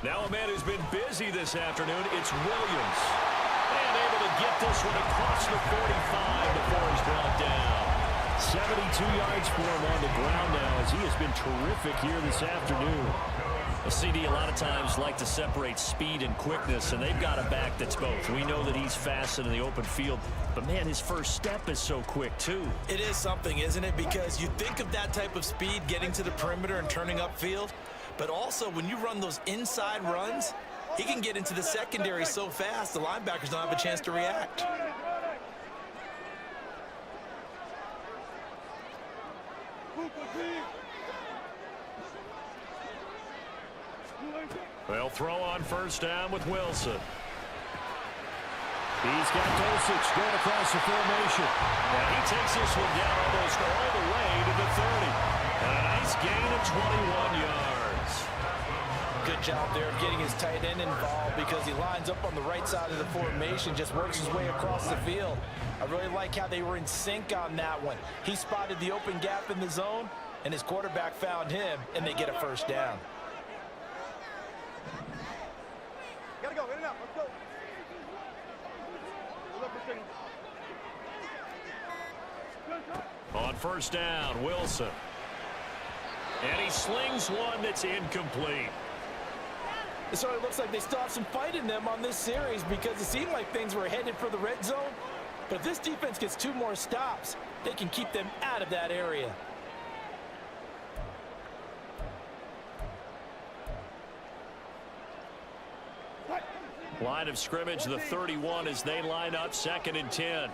Now a man who's been busy this afternoon, it's Williams. And able to get this one across the 45 before he's brought down. 72 yards for him on the ground now as he has been terrific here this afternoon. Well, CD a lot of times like to separate speed and quickness, and they've got a back that's both. We know that he's fast in the open field, but, man, his first step is so quick, too. It is something, isn't it? Because you think of that type of speed getting to the perimeter and turning upfield, but also when you run those inside runs, he can get into the secondary so fast the linebackers don't have a chance to react. They'll throw on first down with Wilson. He's got Dulcich going across the formation. And he takes this one down almost all the way to the 30. And a nice gain of 21 yards. Good job there of getting his tight end involved because he lines up on the right side of the formation, just works his way across the field. I really like how they were in sync on that one. He spotted the open gap in the zone, and his quarterback found him, and they get a first down. Gotta go, in and out, let's go. On first down, Wilson. And he slings one that's incomplete. It sort of looks like they still have some fight in them on this series because it seemed like things were headed for the red zone. But if this defense gets 2 more stops, they can keep them out of that area. Line of scrimmage, the 31 as they line up, 2nd and 10.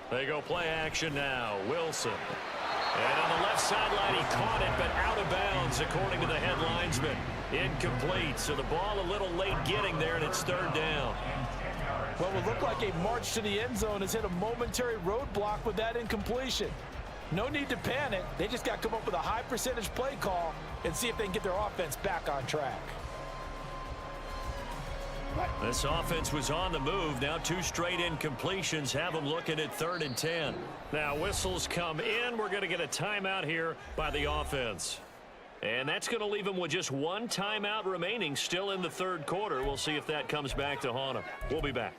They go play action now. Wilson. And on the left sideline, he caught it, but out of bounds, according to the head linesman. Incomplete. So the ball a little late getting there, and it's 3rd down. What would look like a march to the end zone has hit a momentary roadblock with that incompletion. No need to panic. They just got to come up with a high percentage play call and see if they can get their offense back on track. This offense was on the move. Now 2 straight incompletions have them looking at 3rd and 10. Now whistles come in. We're going to get a timeout here by the offense. And that's going to leave them with just 1 timeout remaining still in the 3rd quarter. We'll see if that comes back to haunt them. We'll be back.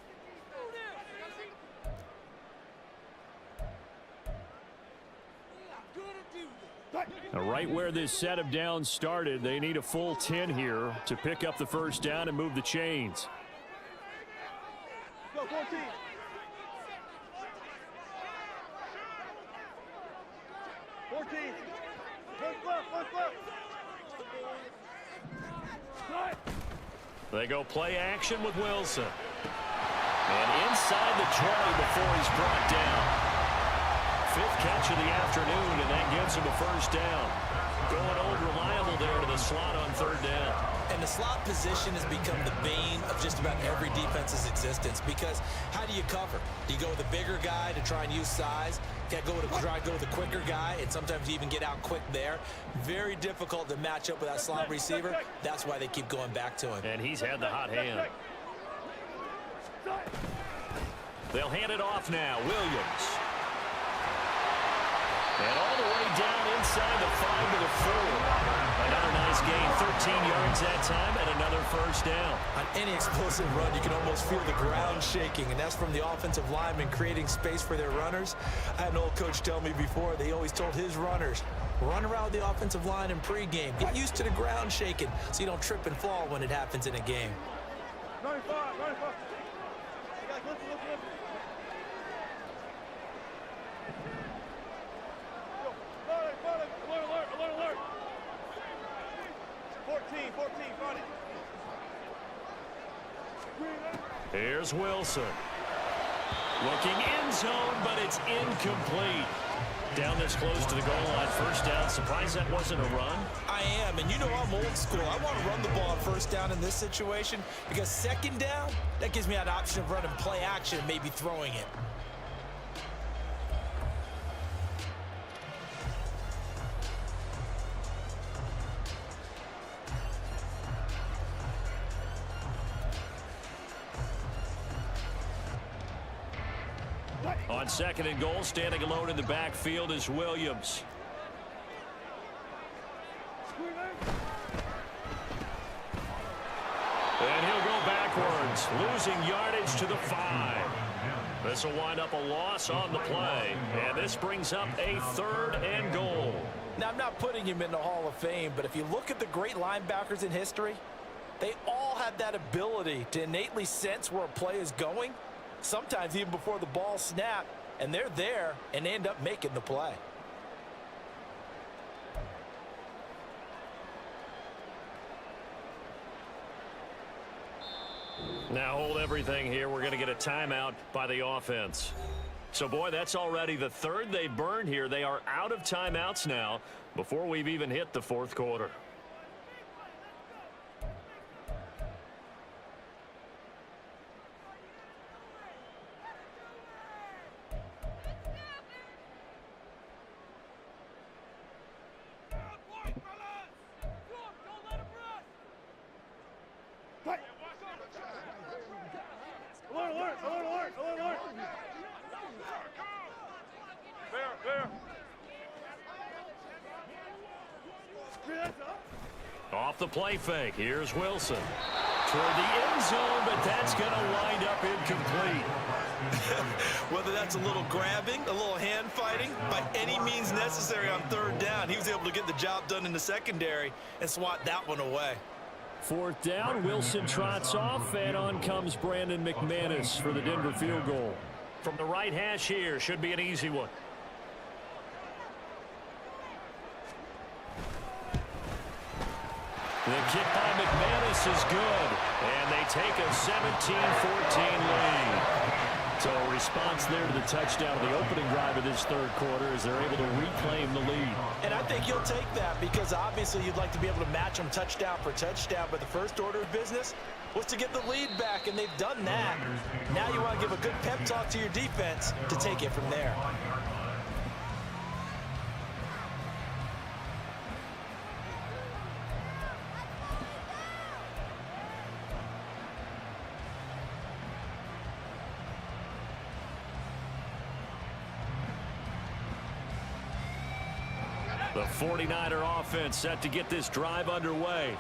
Right where this set of downs started, they need a full 10 here to pick up the first down and move the chains. Go, 14. 14. One left. They go play action with Wilson. And inside the 20 before he's brought down. 5th catch of the afternoon, and that gets him a first down. Going old reliable there to the slot on 3rd down. And the slot position has become the bane of just about every defense's existence, because how do you cover? Do you go with a bigger guy to try and use size? You try to go with a quicker guy, and sometimes you even get out quick there. Very difficult to match up with that slot receiver. That's why they keep going back to him. And he's had the hot hand. They'll hand it off now. Williams. And all the way down inside the 5 to the 4. Another nice gain, 13 yards that time, and another first down. On any explosive run, you can almost feel the ground shaking, and that's from the offensive linemen creating space for their runners. I had an old coach tell me before, they always told his runners, run around the offensive line in pregame. Get used to the ground shaking so you don't trip and fall when it happens in a game. 95. Listen. Alert. 14, front. Here's Wilson. Looking end zone, but it's incomplete. Down this close to the goal line, first down. Surprised that wasn't a run? I am, and you know I'm old school. I want to run the ball on first down in this situation, because second down, that gives me that option of running play action and maybe throwing it. On 2nd and goal, standing alone in the backfield is Williams. And he'll go backwards, losing yardage to the 5. This will wind up a loss on the play, and this brings up a 3rd and goal. Now, I'm not putting him in the Hall of Fame, but if you look at the great linebackers in history, they all have that ability to innately sense where a play is going, sometimes even before the ball snapped, and they're there and end up making the play. Now hold everything here. We're going to get a timeout by the offense. So, boy, that's already the 3rd they burned here. They are out of timeouts now before we've even hit the 4th quarter. Alert. Fair. Off the play fake. Here's Wilson. Toward the end zone, but that's going to wind up incomplete. Whether that's a little grabbing, a little hand fighting, by any means necessary on 3rd down, he was able to get the job done in the secondary and swat that one away. 4th down, Wilson trots off, and on comes Brandon McManus for the Denver field goal. From the right hash here, should be an easy one. The kick by McManus is good, and they take a 17-14 lead. So a response there to the touchdown of the opening drive of this 3rd quarter as they're able to reclaim the lead. And I think you'll take that because obviously you'd like to be able to match them touchdown for touchdown, but the first order of business was to get the lead back, and they've done that. Now you want to give a good pep talk to your defense to take it from there. The 49er offense set to get this drive underway.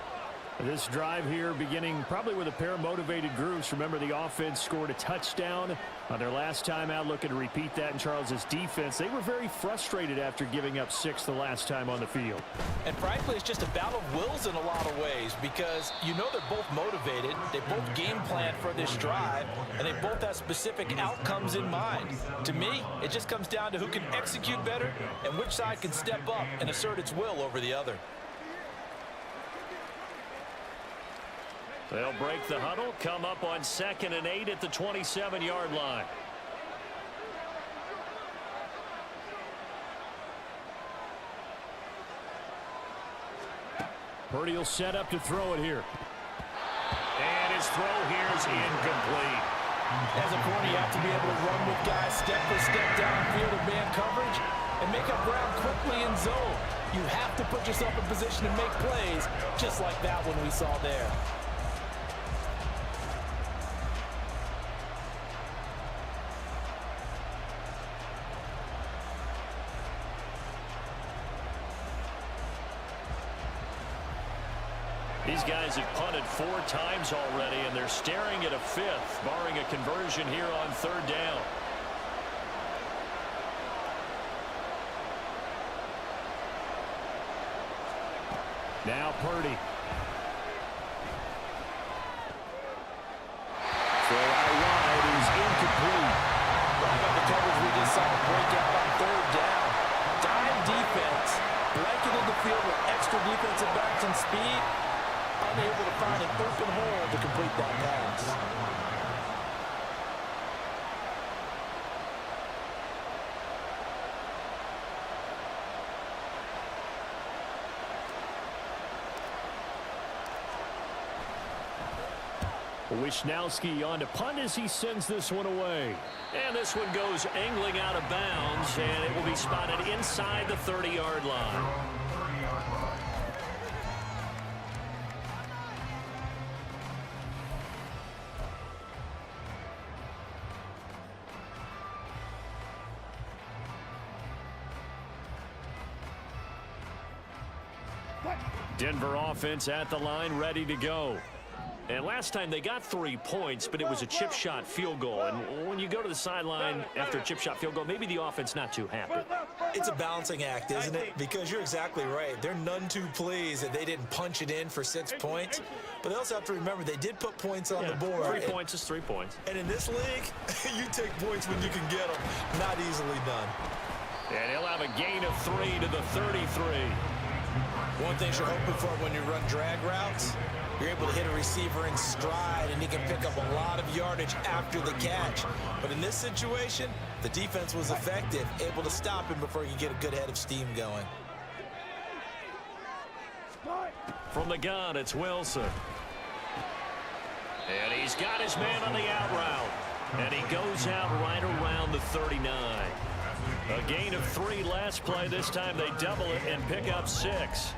This drive here beginning probably with a pair of motivated groups. Remember, the offense scored a touchdown on their last time out, looking to repeat that in Charles's defense. They were very frustrated after giving up 6 the last time on the field. And frankly, it's just a battle of wills in a lot of ways because you know they're both motivated, they both game plan for this drive, and they both have specific outcomes in mind. To me, it just comes down to who can execute better and which side can step up and assert its will over the other. They'll break the huddle, come up on 2nd and 8 at the 27-yard line. Purdy will set up to throw it here. And his throw here is incomplete. As a corner, you have to be able to run with guys step for step downfield in man coverage and make up ground quickly in zone. You have to put yourself in position to make plays, just like that one we saw there. These guys have punted 4 times already, and they're staring at a 5th, barring a conversion here on 3rd down. Now Purdy. Throw out wide is incomplete. Right on the coverage, we just saw a breakout on 3rd down. Dime defense, blanketed the field with extra defensive backs and speed, unable to find an open hole to complete that pass. Wishnowski on to punt as he sends this one away. And this one goes angling out of bounds, and it will be spotted inside the 30-yard line. Denver offense at the line, ready to go. And last time they got 3 points, but it was a chip shot field goal. And when you go to the sideline after a chip shot field goal, maybe the offense not too happy. It's a balancing act, isn't it? Because you're exactly right. They're none too pleased that they didn't punch it in for 6 points. But they also have to remember they did put points on the board. 3 points is 3 points. And in this league, you take points when you can get them. Not easily done. And he'll have a gain of 3 to the 33. One thing you're hoping for when you run drag routes, you're able to hit a receiver in stride, and he can pick up a lot of yardage after the catch. But in this situation, the defense was effective, able to stop him before he could get a good head of steam going. From the gun, it's Wilson. And he's got his man on the out route. And he goes out right around the 39. A gain of 3 last play. This time they double it and pick up 6.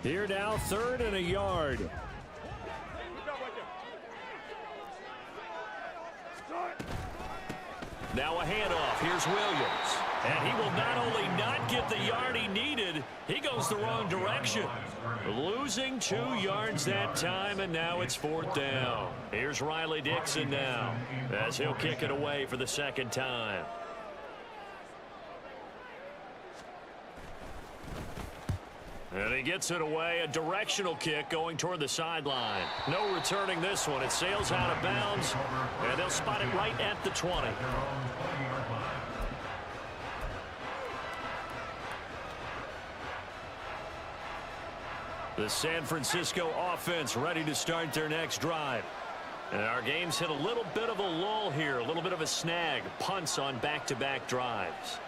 Here now, 3rd and a yard. Now a handoff. Here's Williams. And he will not only not get the yard he needed, he goes the wrong direction. Losing 2 yards that time, and now it's 4th down. Here's Riley Dixon now, as he'll kick it away for the 2nd time. And he gets it away, a directional kick going toward the sideline. No returning this one. It sails out of bounds, and they'll spot it right at the 20. The San Francisco offense ready to start their next drive. And our game's hit a little bit of a lull here, a little bit of a snag. Punts on back-to-back drives.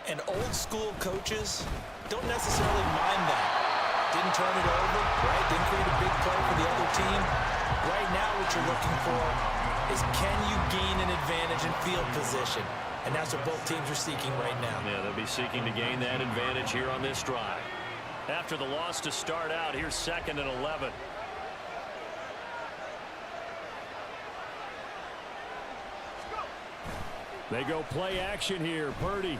And old school coaches don't necessarily mind that. Didn't turn it over, right? Didn't create a big play for the other team. Right now what you're looking for is can you gain an advantage in field position? And that's what both teams are seeking right now. Yeah, they'll be seeking to gain that advantage here on this drive. After the loss to start out, here's 2nd and 11. They go play action here. Purdy.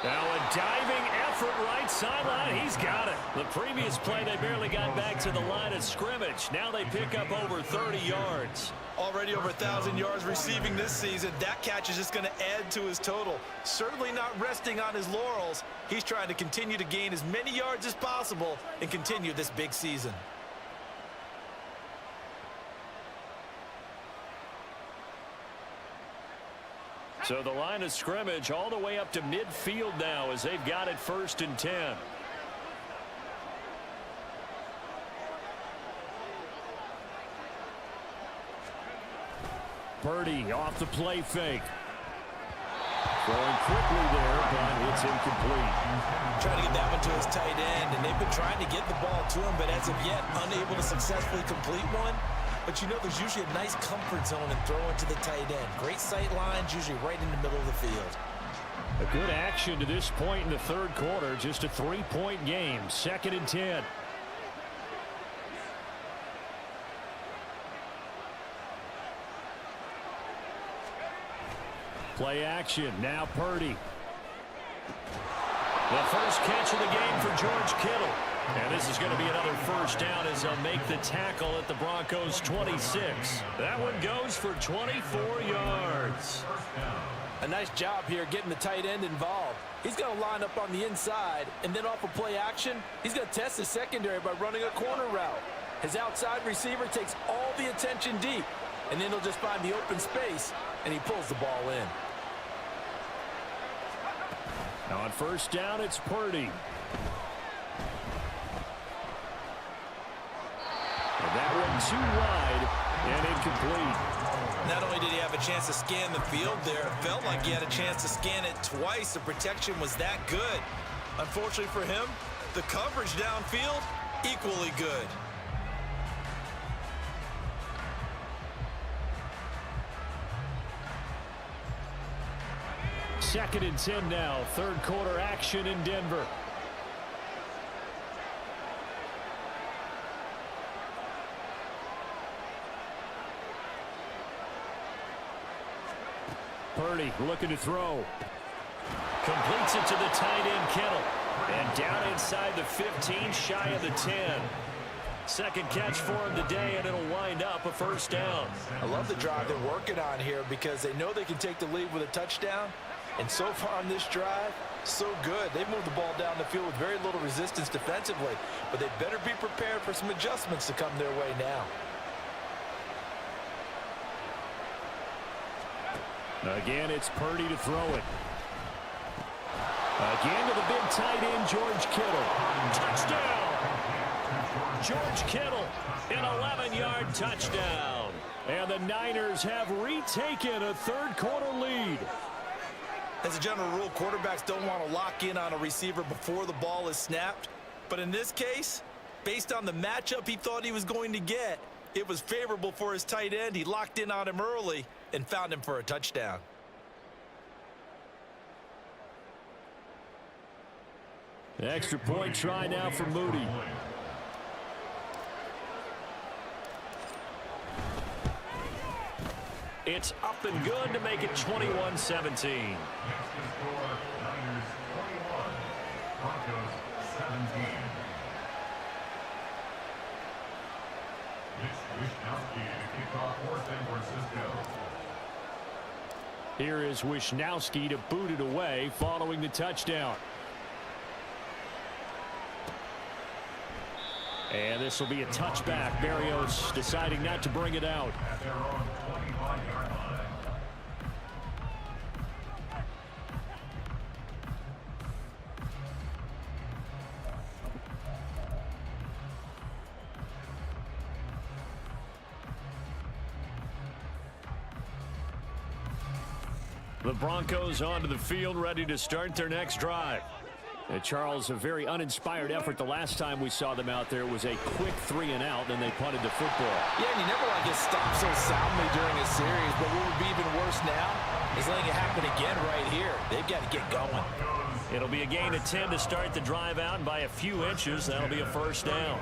Now a diving effort right sideline. He's got it. The previous play, they barely got back to the line of scrimmage. Now they pick up over 30 yards. Already over 1,000 yards receiving this season. That catch is just going to add to his total. Certainly not resting on his laurels. He's trying to continue to gain as many yards as possible and continue this big season. So the line of scrimmage all the way up to midfield now as they've got it 1st and 10. Purdy off the play fake. Throwing quickly there, but it's incomplete. Trying to get that one to his tight end, and they've been trying to get the ball to him, but as of yet, unable to successfully complete one. But you know there's usually a nice comfort zone in throwing to the tight end. Great sight lines, usually right in the middle of the field. A good action to this point in the 3rd quarter. Just a 3-point game. 2nd and 10. Play action. Now Purdy. The first catch of the game for George Kittle. And this is going to be another 1st down as they'll make the tackle at the Broncos 26. That one goes for 24 yards. A nice job here getting the tight end involved. He's going to line up on the inside, and then off of play action, he's going to test the secondary by running a corner route. His outside receiver takes all the attention deep, and then he'll just find the open space, and he pulls the ball in. Now on 1st down, it's Purdy. And that one too wide and incomplete. Not only did he have a chance to scan the field there, it felt like he had a chance to scan it twice. The protection was that good. Unfortunately for him, the coverage downfield, equally good. Second and 10 now. 3rd quarter action in Denver. Purdy looking to throw. Completes it to the tight end Kittle. And down inside the 15, shy of the 10. 2nd catch for him today, and it'll wind up a 1st down. I love the drive they're working on here because they know they can take the lead with a touchdown. And so far on this drive, so good. They've moved the ball down the field with very little resistance defensively. But they better be prepared for some adjustments to come their way now. Again, it's Purdy to throw it. Again to the big tight end, George Kittle. Touchdown! George Kittle, an 11-yard touchdown. And the Niners have retaken a 3rd quarter lead. As a general rule, quarterbacks don't want to lock in on a receiver before the ball is snapped. But in this case, based on the matchup he thought he was going to get, it was favorable for his tight end. He locked in on him early and found him for a touchdown. Extra point try now for Moody. It's up and good to make it 21-17. Niners 21, Broncos 17. Wishnowsky to kick off for San Francisco. Here is Wishnowsky to boot it away following the touchdown. And this will be a touchback. Berrios deciding not to bring it out. At their own 25-yard line. The Broncos onto the field, ready to start their next drive. And Charles, a very uninspired effort. The last time we saw them out there was a quick 3-and-out, then they punted the football. Yeah, and you never want to get stopped so soundly during a series, but what would be even worse now is letting it happen again right here. They've got to get going. It'll be a gain of 10 to start the drive out, and by a few inches, that'll be a 1st down.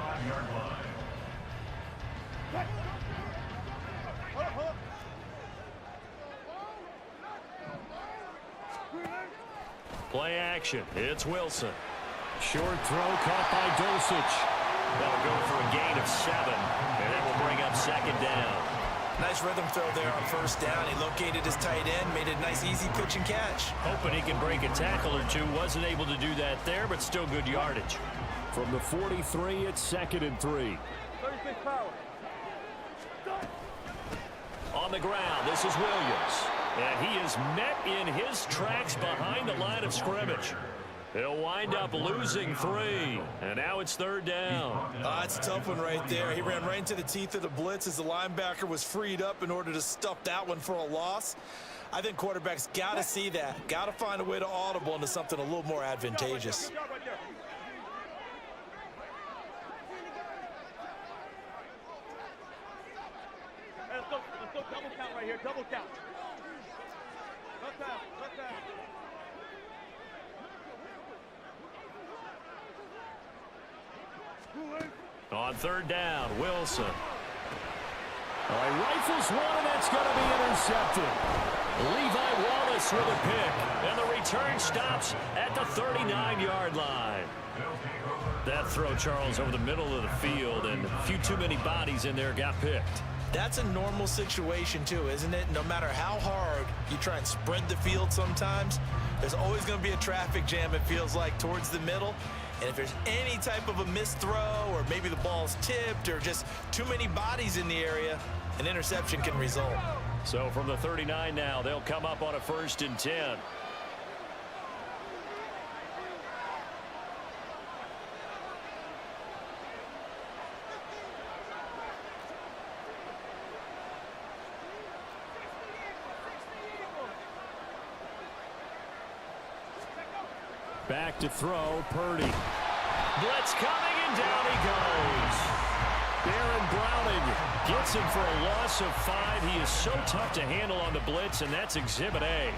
Play action. It's Wilson. Short throw caught by Dulcich. That'll go for a gain of 7, and that will bring up second down. Nice rhythm throw there on first down. He located his tight end, made a nice easy pitch and catch. Hoping he can break a tackle or two. Wasn't able to do that there, but still good yardage. From the 43, it's 2nd and 3. 36 power. On the ground, this is Williams. And he is met in his tracks behind the line of scrimmage. He'll wind up losing 3. And now it's 3rd down. It's a tough one right there. He ran right into the teeth of the blitz as the linebacker was freed up in order to stuff that one for a loss. I think quarterbacks got to see that. Got to find a way to audible into something a little more advantageous. Let's go double count right here. Double count. Left half. Left half. On 3rd down, Wilson. All right, rifles one, and that's going to be intercepted. Levi Wallace with a pick. And the return stops at the 39-yard line. That throw, Charles, over the middle of the field, and a few too many bodies in there got picked. That's a normal situation too, isn't it? No matter how hard you try and spread the field sometimes, there's always going to be a traffic jam, it feels like, towards the middle. And if there's any type of a missed throw, or maybe the ball's tipped, or just too many bodies in the area, an interception can result. So from the 39 now, they'll come up on a 1st and 10. Back to throw, Purdy. Blitz coming, and down he goes. Baron Browning Gets him for a loss of 5. He is so tough to handle on the blitz, and that's Exhibit A.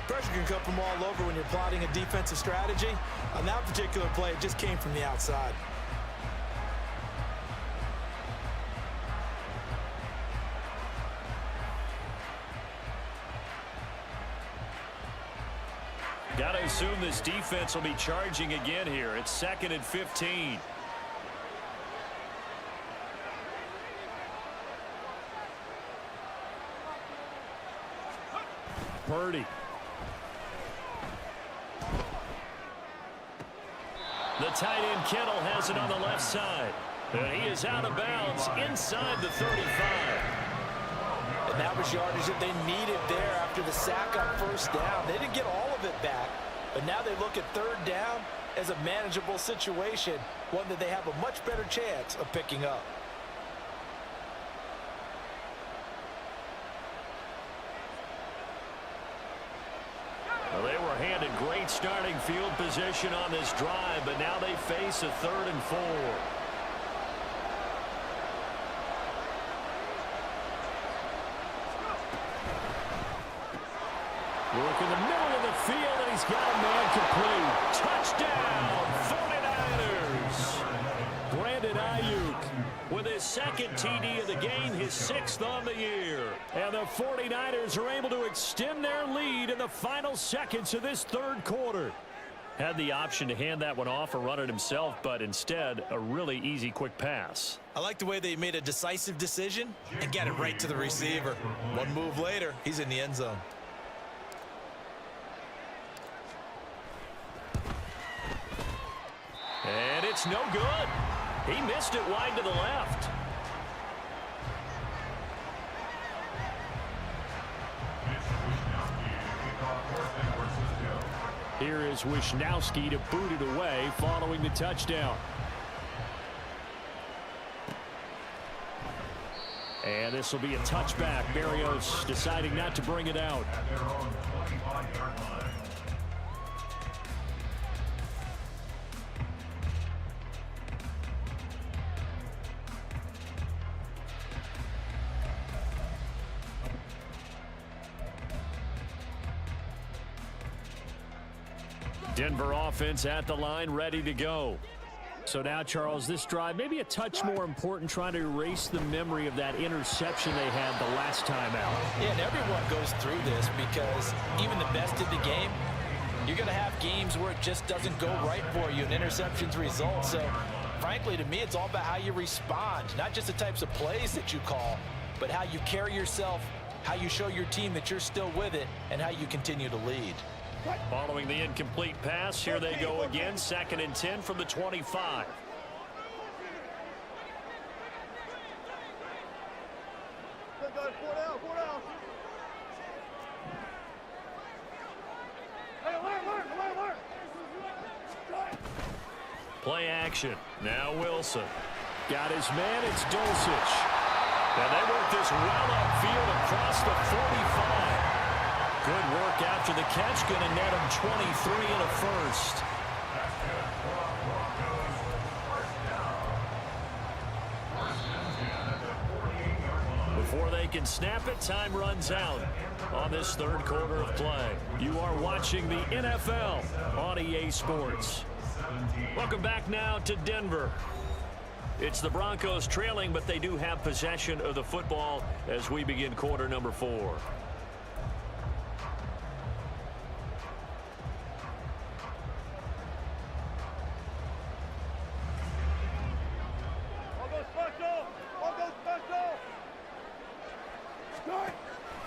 Pressure can come from all over when you're plotting a defensive strategy. On that particular play, it just came from the outside. Got to assume this defense will be charging again here. It's 2nd and 15. Purdy. The tight end Kittle has it on the left side. And he is out of bounds inside the 35. And that was yardage that they needed there after the sack on first down. They didn't get all of it back, but now they look at third down as a manageable situation, one that they have a much better chance of picking up. Well, they were handed great starting field position on this drive, but now they face a 3rd and 4. Work in the middle of the field, and he's got a man complete. Touchdown, 49ers. Brandon Ayuk. With his 2nd TD of the game, his 6th on the year. And the 49ers are able to extend their lead in the final seconds of this 3rd quarter. Had the option to hand that one off or run it himself, but instead, a really easy quick pass. I like the way they made a decisive decision and got it right to the receiver. One move later, he's in the end zone. And it's no good. He missed it wide to the left. Here is Wisnowski to boot it away following the touchdown. And this will be a touchback. Berrios deciding not to bring it out. Denver offense at the line, ready to go. So now, Charles, this drive maybe a touch more important, trying to erase the memory of that interception they had the last time out. Yeah, and everyone goes through this because even the best in the game, You're going to have games where it just doesn't go right for you and interceptions result. So, frankly, to me, it's all about how you respond, not just the types of plays that you call, but how you carry yourself, how you show your team that you're still with it, and how you continue to lead. Following the incomplete pass, here they go again. 2nd and 10 from the 25. Play action. Now Wilson. Got his man. It's Dulcich. And they work this well upfield across the 45. Good work after the catch. Going to net him 23 and a first. Before they can snap it, time runs out on this 3rd quarter of play. You are watching the NFL on EA Sports. Welcome back now to Denver. It's the Broncos trailing, but they do have possession of the football as we begin quarter number 4.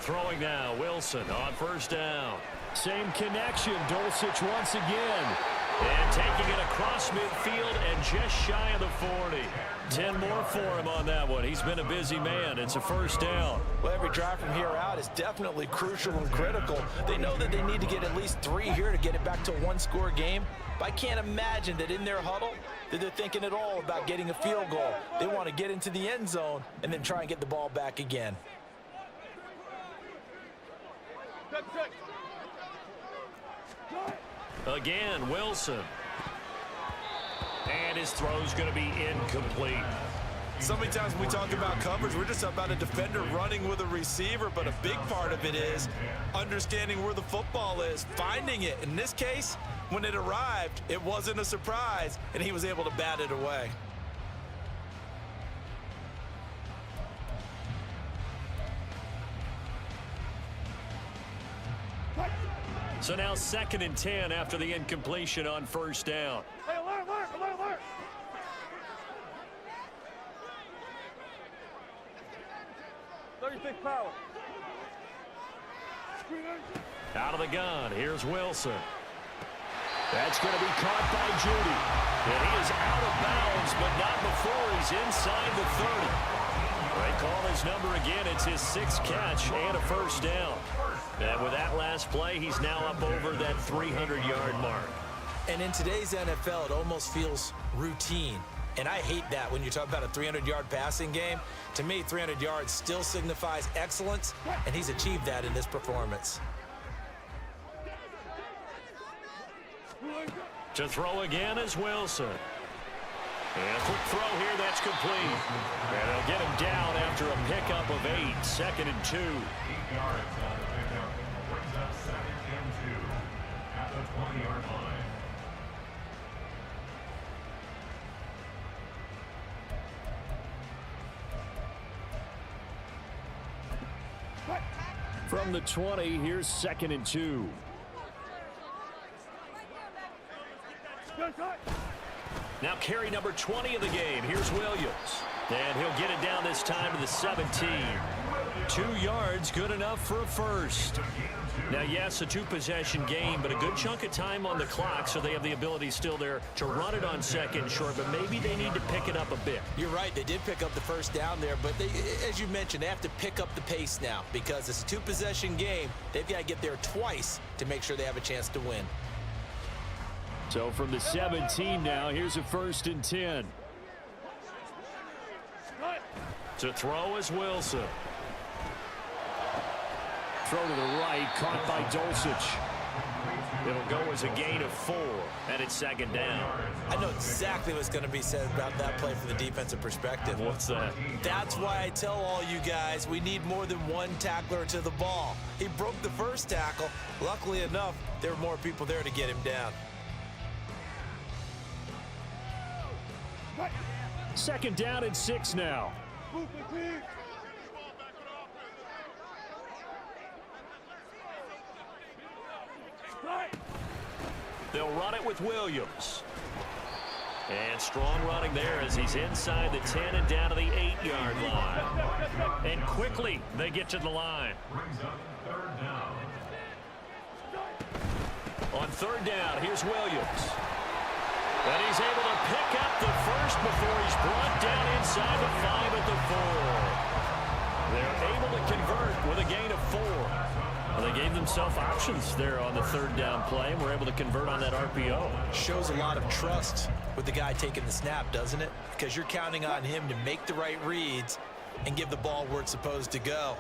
Throwing now, Wilson on 1st down. Same connection, Dulcich once again. And taking it across midfield and just shy of the 40. 10 more for him on that one. He's been a busy man. It's a 1st down. Well, every drive from here out is definitely crucial and critical. They know that they need to get at least 3 here to get it back to a 1-score game. But I can't imagine that in their huddle that they're thinking at all about getting a field goal. They want to get into the end zone and then try and get the ball back again. Again, Wilson. And his throw's going to be incomplete. So many times when we talk about coverage, we're just about a defender running with a receiver, but a big part of it is understanding where the football is, finding it. In this case, when it arrived, it wasn't a surprise, and he was able to bat it away. So now 2nd and 10 after the incompletion on 1st down. Hey, alert, alert, alert, alert. 36 power. Out of the gun, here's Wilson. That's going to be caught by Judy. And he is out of bounds, but not before he's inside the 30. They call his number again. It's his 6th catch and a 1st down. And with that last play, he's now up over that 300-yard mark. And in today's NFL, it almost feels routine. And I hate that when you talk about a 300-yard passing game. To me, 300 yards still signifies excellence, and he's achieved that in this performance. To throw again is Wilson. And a quick throw here, that's complete. And they'll get him down after a pickup of 8. 2nd and 2. 8 yards on the pickup. Brings up 2nd and 2 at the 20-yard line. From the 20, here's 2nd and 2. Now carry number 20 of the game. Here's Williams. And he'll get it down this time to the 17. 2 yards, good enough for a first. Now, yes, a 2-possession game, but a good chunk of time on the clock, so they have the ability still there to run it on 2nd and short, but maybe they need to pick it up a bit. You're right. They did pick up the first down there, but they, as you mentioned, they have to pick up the pace now because it's a 2-possession game. They've got to get there twice to make sure they have a chance to win. So from the 17 now, here's a 1st and 10. To throw is Wilson. Throw to the right, caught by Dulcich. It'll go as a gain of 4, and it's 2nd down. I know exactly what's going to be said about that play from the defensive perspective. What's that? That's why I tell all you guys we need more than one tackler to the ball. He broke the first tackle. Luckily enough, there were more people there to get him down. 2nd down and 6 now. They'll run it with Williams. And strong running there as he's inside the 10 and down to the 8-yard line. And quickly they get to the line. Brings up third down. On third down, here's Williams. And he's able to pick up the first before he's brought down inside the 5 at the 4. They're able to convert with a gain of 4. Well, they gave themselves options there on the third down play, and were able to convert on that RPO. Shows a lot of trust with the guy taking the snap, doesn't it? Because you're counting on him to make the right reads and give the ball where it's supposed to go.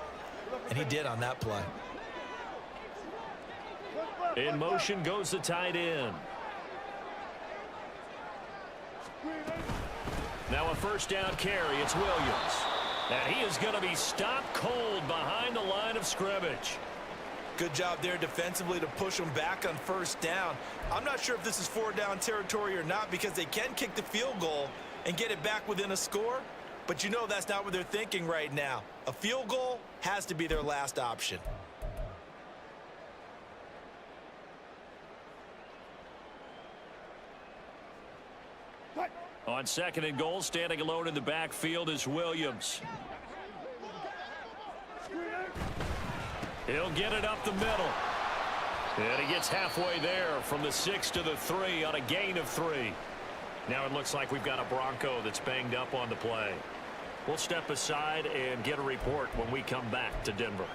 And he did on that play. In motion goes the tight end. Now a first down carry. It's Williams. And he is going to be stopped cold behind the line of scrimmage. Good job there defensively to push them back on first down. I'm not sure if this is 4-down territory or not because they can kick the field goal and get it back within a score. But you know that's not what they're thinking right now. A field goal has to be their last option. On second and goal, standing alone in the backfield is Williams. He'll get it up the middle. And he gets halfway there from the 6 to the 3 on a gain of 3. Now it looks like we've got a Bronco that's banged up on the play. We'll step aside and get a report when we come back to Denver.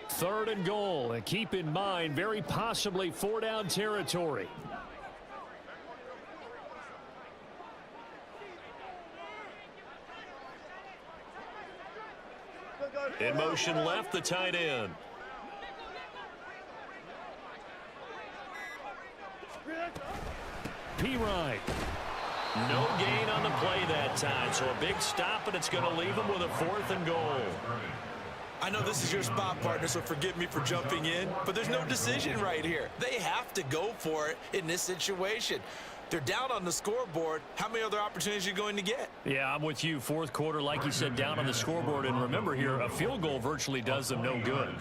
Third and goal, and keep in mind, very possibly 4-down territory. In motion left, the tight end. P-Ride. No gain on the play that time, so a big stop, and it's going to leave him with a 4th and goal. I know this is your spot, partner, so forgive me for jumping in, but there's no decision right here. They have to go for it in this situation. They're down on the scoreboard. How many other opportunities are you going to get? Yeah, I'm with you. Fourth quarter, like you said, down on the scoreboard. And remember here, a field goal virtually does them no good.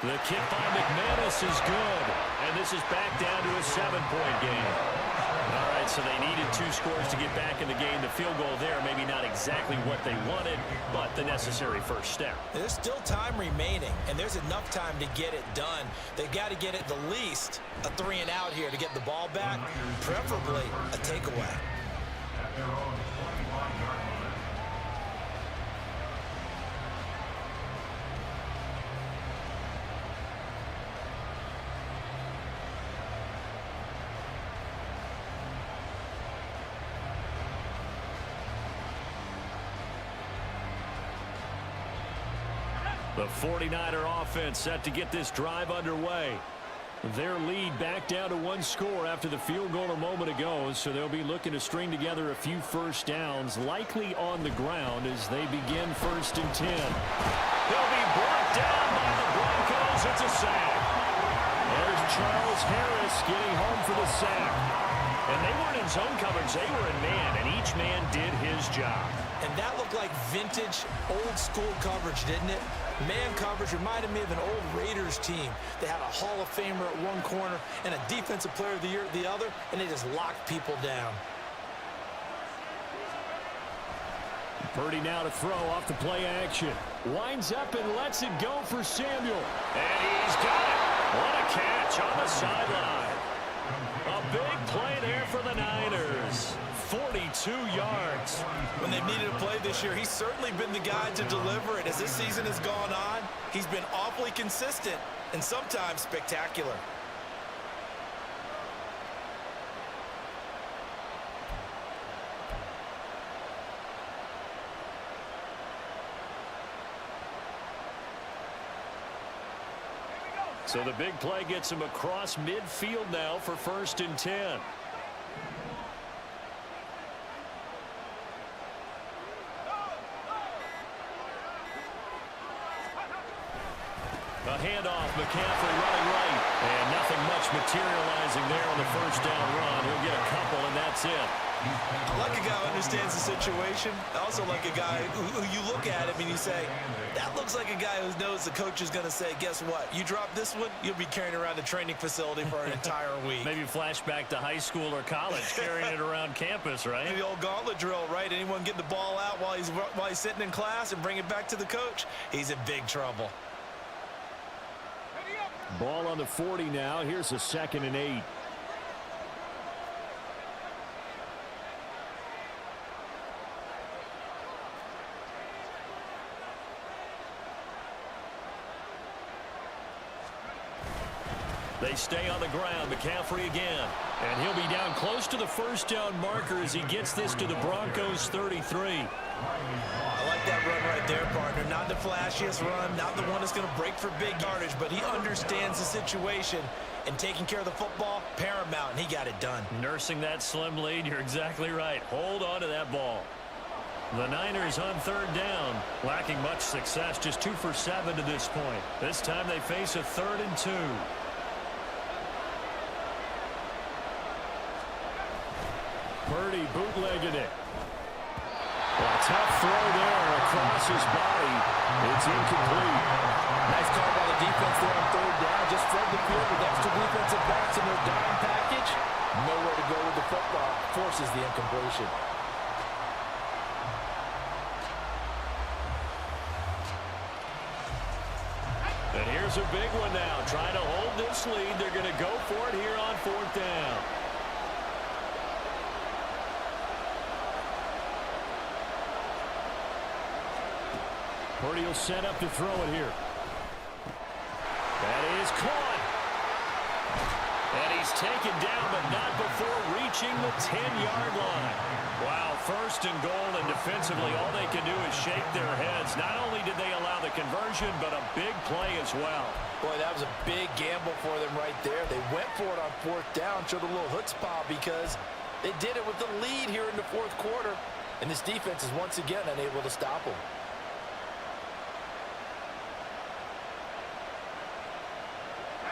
The kick by McManus is good, and this is back down to a 7-point game. All right, so they needed 2 scores to get back in the game. The field goal there, maybe not exactly what they wanted, but the necessary first step. There's still time remaining, and there's enough time to get it done. They've got to get at the least a 3-and-out here to get the ball back, preferably a takeaway. At their own 25-yard line. The 49er offense set to get this drive underway. Their lead back down to 1 score after the field goal a moment ago, so they'll be looking to string together a few first downs, likely on the ground as they begin 1st and 10. He'll be brought down by the Broncos. It's a sack. There's Charles Harris getting home for the sack. And they weren't in zone coverage. They were in man, and each man did his job. And that looked like vintage, old-school coverage, didn't it? Man coverage reminded me of an old Raiders team. They had a Hall of Famer at one corner and a Defensive Player of the Year at the other, and they just locked people down. Purdy now to throw off the play action. Winds up and lets it go for Samuel. And he's got it. What a catch on the sideline. A big play there for the Niners. 42 yards. When they've needed a play this year, he's certainly been the guy to deliver it. As this season has gone on, he's been awfully consistent and sometimes spectacular. So the big play gets him across midfield now for 1st and 10. A handoff, McCaffrey running right. And nothing much materializing there on the 1st down run. He'll get a couple, and that's it. I like a guy who understands the situation. I also like a guy who you look at him and you say, that looks like a guy who knows the coach is going to say, guess what? You drop this one, you'll be carrying around the training facility for an entire week. Maybe flashback to high school or college, carrying it around campus, right? The old gauntlet drill, right? Anyone get the ball out while he's sitting in class and bring it back to the coach, he's in big trouble. Ball on the 40 now. Here's a 2nd and 8. They stay on the ground. McCaffrey again. And he'll be down close to the 1st down marker as he gets this to the Broncos 33. I like that run right there, partner. Not the flashiest run, not the one that's going to break for big yardage, but he understands the situation, and taking care of the football, paramount, and he got it done. Nursing that slim lead, you're exactly right. Hold on to that ball. The Niners on 3rd down, lacking much success, just 2 for 7 to this point. This time they face a 3rd and 2. Purdy bootlegging it. A tough throw there across his body. It's incomplete. Nice call by the defense there on 3rd down. Just flood the field with extra defensive backs in their dime package. Nowhere to go with the football. Forces the incompletion. And here's a big one now. Trying to hold this lead. They're going to go for it here on 4th down. Purdy will set up to throw it here. That is caught. And he's taken down, but not before reaching the 10-yard line. Wow, 1st and goal, and defensively all they can do is shake their heads. Not only did they allow the conversion, but a big play as well. Boy, that was a big gamble for them right there. They went for it on 4th down, showed a little chutzpah because they did it with the lead here in the 4th quarter. And this defense is once again unable to stop them.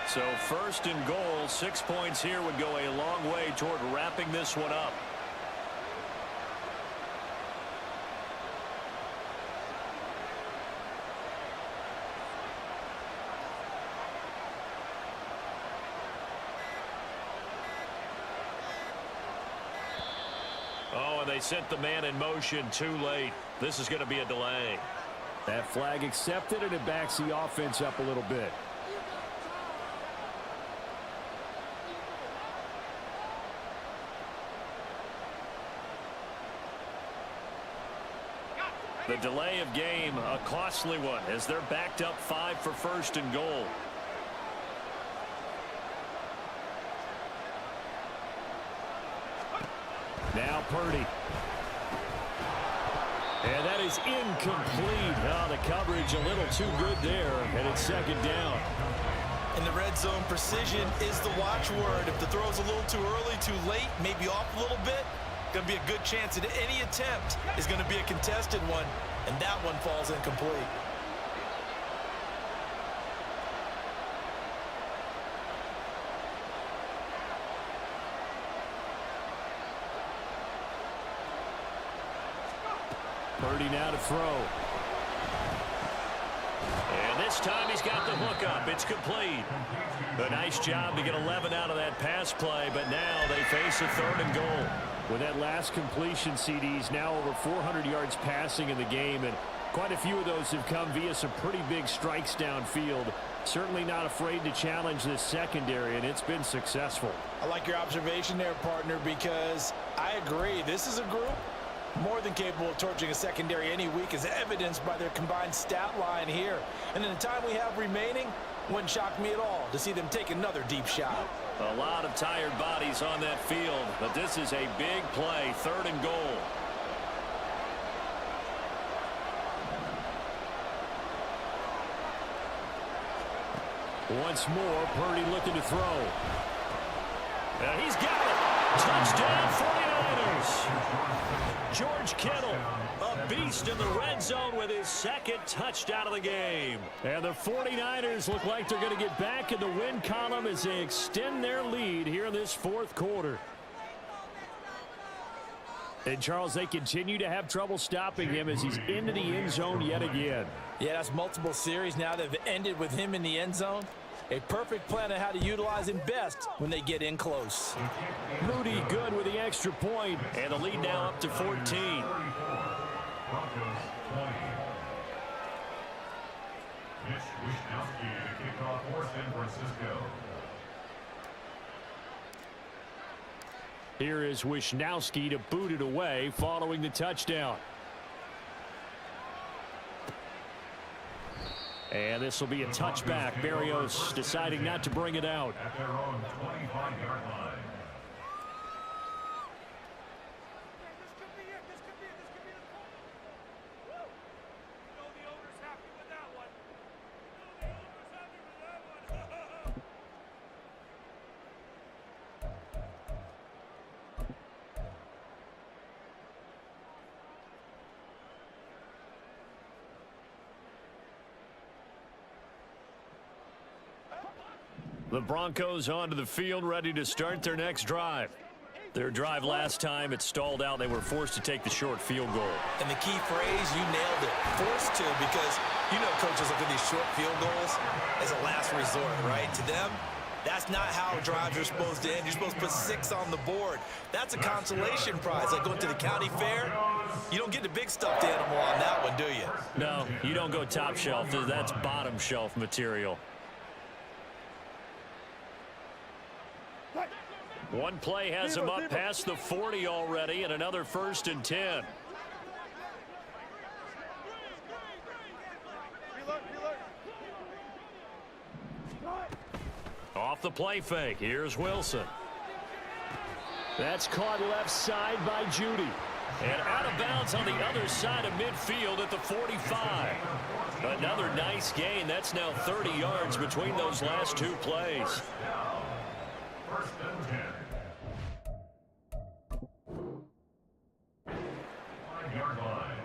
So 1st and goal, 6 points here would go a long way toward wrapping this one up. Oh, and they sent the man in motion too late. This is going to be a delay. That flag accepted, and it backs the offense up a little bit. The delay of game, a costly one, as they're backed up 5 for 1st and goal. Now Purdy. And that is incomplete. Oh, the coverage a little too good there, and it's 2nd down. In the red zone, precision is the watchword. If the throw's a little too early, too late, maybe off a little bit, going to be a good chance that any attempt is going to be a contested one, and that one falls incomplete. Purdy now to throw. And this time he's got the hook up. It's complete. A nice job to get 11 out of that pass play, but now they face a 3rd and goal. With that last completion, CDs now over 400 yards passing in the game, and quite a few of those have come via some pretty big strikes downfield. Certainly not afraid to challenge this secondary, and it's been successful. I like your observation there, partner, because I agree. This is a group more than capable of torching a secondary any week, as evidenced by their combined stat line here. And in the time we have remaining, wouldn't shock me at all to see them take another deep shot. A lot of tired bodies on that field, but this is a big play, 3rd and goal. Once more, Purdy looking to throw. And he's got it. Touchdown 49ers. George Kittle, a beast in the red zone with his second touchdown of the game. And the 49ers look like they're going to get back in the win column as they extend their lead here in this fourth quarter. And, Charles, they continue to have trouble stopping him as he's into the end zone yet again. Yeah, that's multiple series now that have ended with him in the end zone. A perfect plan on how to utilize him best when they get in close. Moody good with the extra point, and the lead now up to 14. Broncos 20. Mitch Wishnowsky to kick off for San Francisco. Here is Wishnowsky to boot it away following the touchdown. And this will be a touchback. Berrios deciding not to bring it out. At their own 25-yard line. The Broncos onto the field, ready to start their next drive. Their drive last time, it stalled out. They were forced to take the short field goal. And the key phrase, you nailed it. Forced to, because you know coaches look at these short field goals as a last resort, right? To them, that's not how drives are supposed to end. You're supposed to put 6 on the board. That's a consolation prize. Like going to the county fair, you don't get the big stuffed animal on that one, do you? No, you don't go top shelf. That's bottom shelf material. One play has him up past the 40 already, and another 1st and 10. Off the play fake. Here's Wilson. That's caught left side by Judy. And out of bounds on the other side of midfield at the 45. Another nice gain. That's now 30 yards between those last 2 plays. 1st and 10. 5-yard line.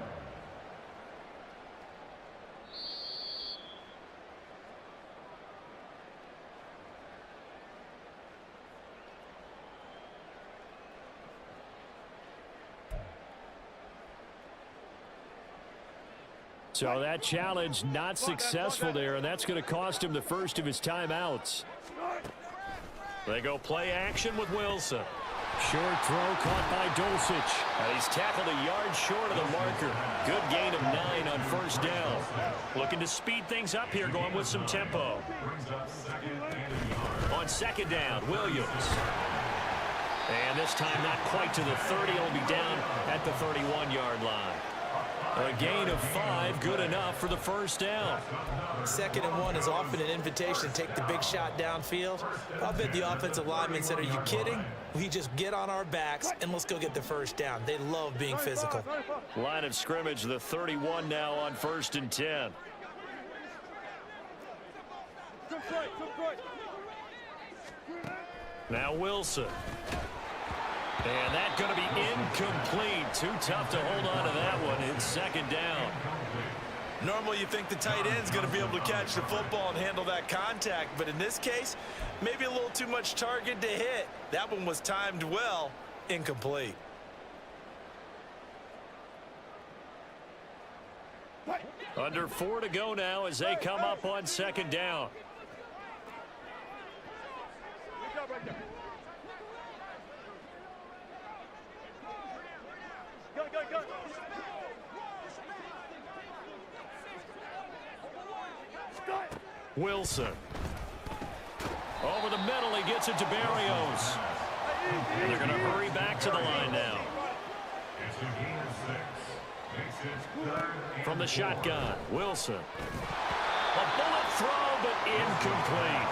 So that challenge not successful there, and that's going to cost him the first of his timeouts. They go play action with Wilson. Short throw caught by Dulcich. And he's tackled a yard short of the marker. Good gain of 9 on 1st down. Looking to speed things up here, going with some tempo. On 2nd down, Williams. And this time not quite to the 30. It'll be down at the 31-yard line. A gain of 5, good enough for the 1st down. 2nd and 1 is often an invitation to take the big shot downfield. I'll bet the offensive lineman said, are you kidding? We just get on our backs and let's go get the 1st down. They love being physical. Line of scrimmage, the 31 now on 1st and 10. Now Wilson. And that's going to be incomplete. Too tough to hold on to that one. It's 2nd down. Normally you think the tight end's going to be able to catch the football and handle that contact, but in this case, maybe a little too much target to hit. That one was timed well, incomplete. Under 4 to go now as they come up on 2nd down. Good job right there. Go. Wilson. Over the middle, he gets it to Berrios. And they're going to hurry back to the line now. It's a gain of 6. Makes it 3rd and From the 4. shotgun, Wilson. A bullet throw, but incomplete.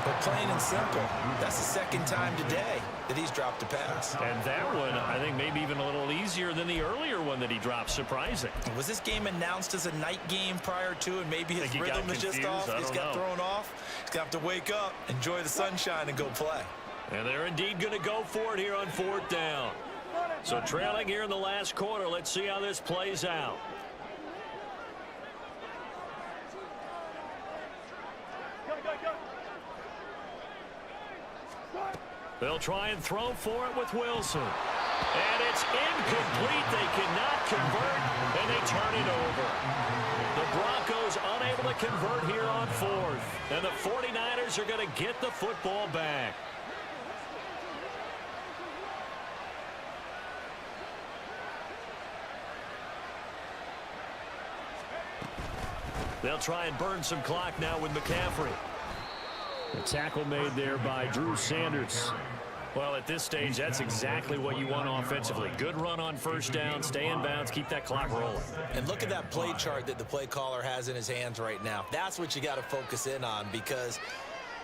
But plain and simple, that's the second time today that he's dropped a pass. And that one, I think, maybe even a little easier than the earlier one that he dropped. Surprising. Was this game announced as a night game prior to, and maybe his rhythm is just off? He's got thrown off. He's going to have to wake up, enjoy the sunshine, and go play. And they're indeed going to go for it here on 4th down. So trailing here in the last quarter. Let's see how this plays out. They'll try and throw for it with Wilson. And it's incomplete. They cannot convert, and they turn it over. The Broncos unable to convert here on 4th. And the 49ers are going to get the football back. They'll try and burn some clock now with McCaffrey. The tackle made there by Drew Sanders. Well, at this stage, that's exactly what you want offensively. Good run on 1st down, stay in bounds, keep that clock rolling. And look at that play chart that the play caller has in his hands right now. That's what you got to focus in on, because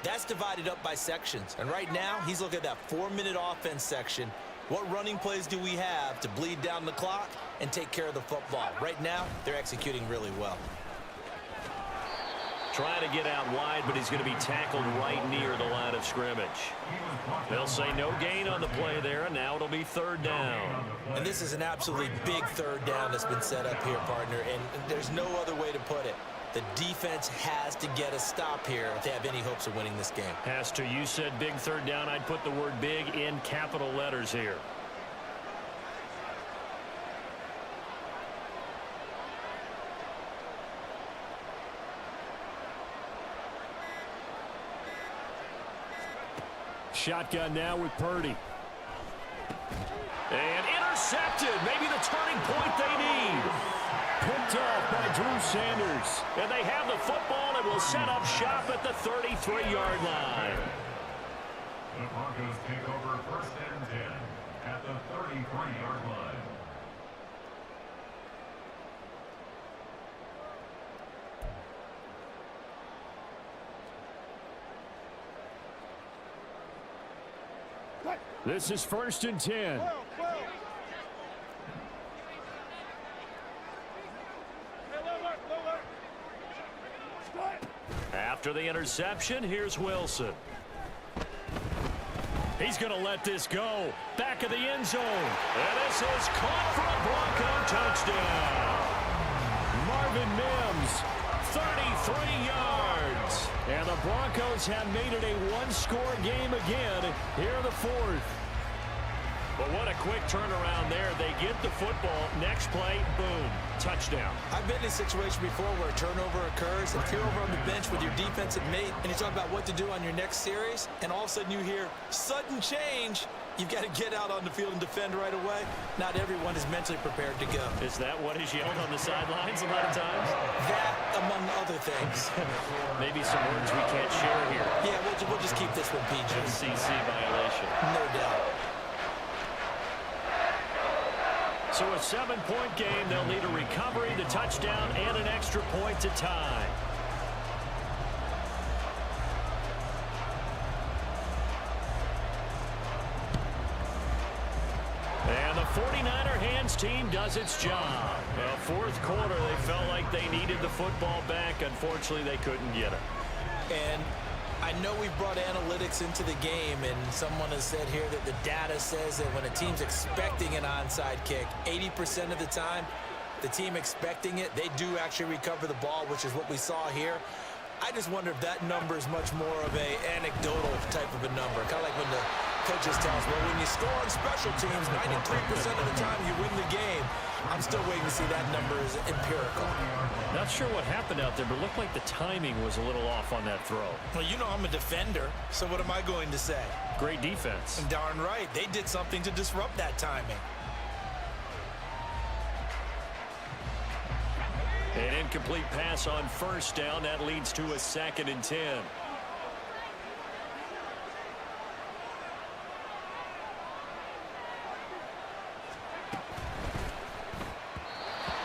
that's divided up by sections. And right now, he's looking at that 4-minute offense section. What running plays do we have to bleed down the clock and take care of the football? Right now, they're executing really well. Trying to get out wide, but he's going to be tackled right near the line of scrimmage. They'll say no gain on the play there, and now it'll be 3rd down. And this is an absolutely big 3rd down that's been set up here, partner, and there's no other way to put it. The defense has to get a stop here if they have any hopes of winning this game. Has to. You said big 3rd down. I'd put the word big in capital letters here. Shotgun now with Purdy. And intercepted. Maybe the turning point they need. Picked off by Drew Sanders. And they have the football and will set up shop at the 33-yard line. The Broncos take over 1st and 10 at the 33-yard line. This is 1st and 10. After the interception, here's Wilson. He's going to let this go. Back of the end zone. And this is caught for a Bronco touchdown. Marvin Mims, 33 yards. And the Broncos have made it a one-score game again here in the 4th. But what a quick turnaround there. They get the football. Next play, boom, touchdown. I've been in a situation before where a turnover occurs, and if you're over on the bench with your defensive mate and you talk about what to do on your next series, and all of a sudden you hear sudden change, you've got to get out on the field and defend right away. Not everyone is mentally prepared to go. Is that what is yelled on the sidelines a lot of times? That, among other things. Maybe some words we can't share here. Yeah, we'll just keep this one PG. CC violation. No doubt. So a 7-point game. They'll need a recovery, the touchdown, and an extra point to tie. And the 49er hands team does its job. Well, 4th quarter, they felt like they needed the football back. Unfortunately, they couldn't get it. And I know we've brought analytics into the game, and someone has said here that the data says that when a team's expecting an onside kick, 80% of the time, the team expecting it, they do actually recover the ball, which is what we saw here. I just wonder if that number is much more of a anecdotal type of a number. Kind of like when the coaches tell us, well, when you score on special teams, 93% of the time you win the game. I'm still waiting to see that number is empirical. Not sure what happened out there, but it looked like the timing was a little off on that throw. Well, you know I'm a defender, so what am I going to say? Great defense. And darn right, they did something to disrupt that timing. An incomplete pass on 1st down. That leads to a 2nd and 10.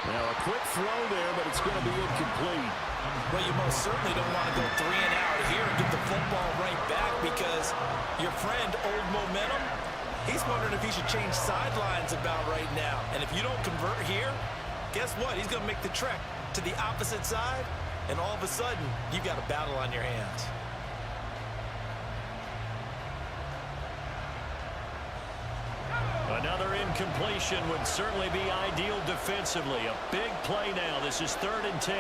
Now a quick throw there, but it's going to be incomplete. Well, you most certainly don't want to go 3 and out here and get the football right back because your friend, Old Momentum, he's wondering if he should change sidelines about right now. And if you don't convert here, guess what? He's going to make the trek to the opposite side, and all of a sudden, you've got a battle on your hands. Another incompletion would certainly be ideal defensively. A big play now. This is 3rd and 10.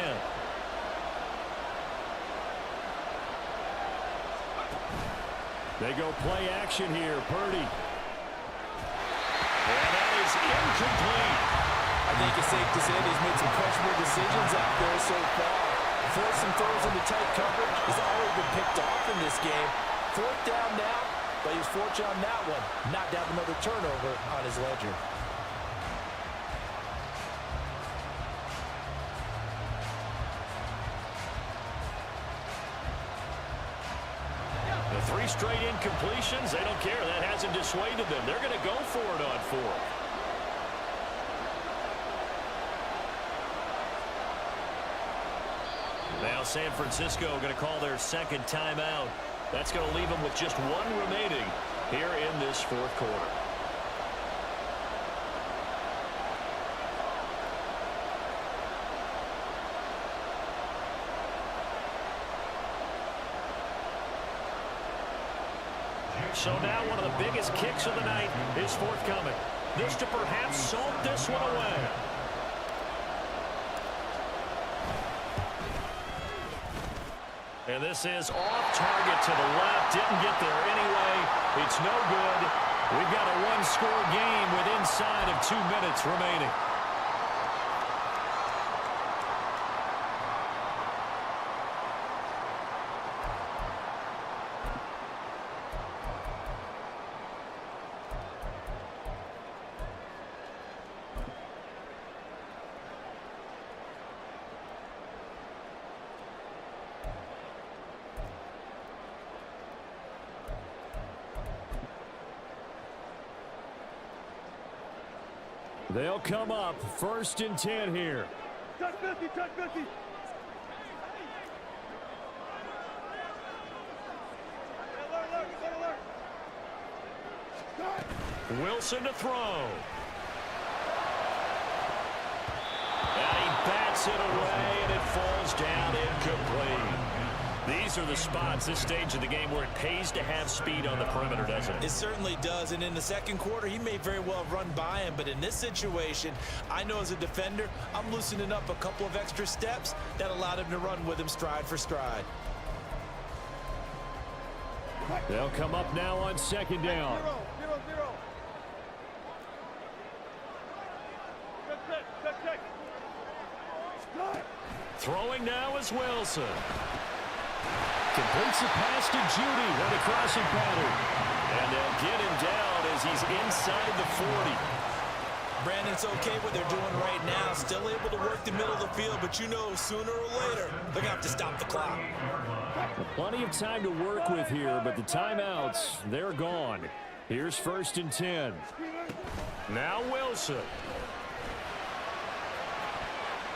They go play action here. Purdy. And that is incomplete. I think it's safe to say he's made some questionable decisions out there so far. Forcing throws into tight coverage has already been picked off in this game. 4th down now, but he was fortunate on that one. Not to have another turnover on his ledger. The 3 straight incompletions, they don't care. That hasn't dissuaded them. They're going to go for it on 4th. Now San Francisco going to call their 2nd timeout. That's going to leave them with just 1 remaining here in this 4th quarter. So now one of the biggest kicks of the night is forthcoming. This to perhaps salt this one away. And this is off target to the left. Didn't get there anyway. It's no good. We've got a 1-score game with inside of 2 minutes remaining. They'll come up 1st and 10 here. Touch 50, touch 50. Wilson to throw. And he bats it away, and it falls down incomplete. These are the spots, this stage of the game, where it pays to have speed on the perimeter, doesn't it? It certainly does, and in the 2nd quarter, he may very well run by him, but in this situation, I know as a defender, I'm loosening up a couple of extra steps that allowed him to run with him stride for stride. They'll come up now on 2nd down. 0-0. Check. Throwing now is Wilson. Completes the pass to Judy on the crossing pattern. And they'll get him down as he's inside the 40. Brandon, it's okay what they're doing right now. Still able to work the middle of the field, but you know sooner or later they're going to have to stop the clock. Plenty of time to work with here, but the timeouts, they're gone. Here's 1st and 10. Now Wilson.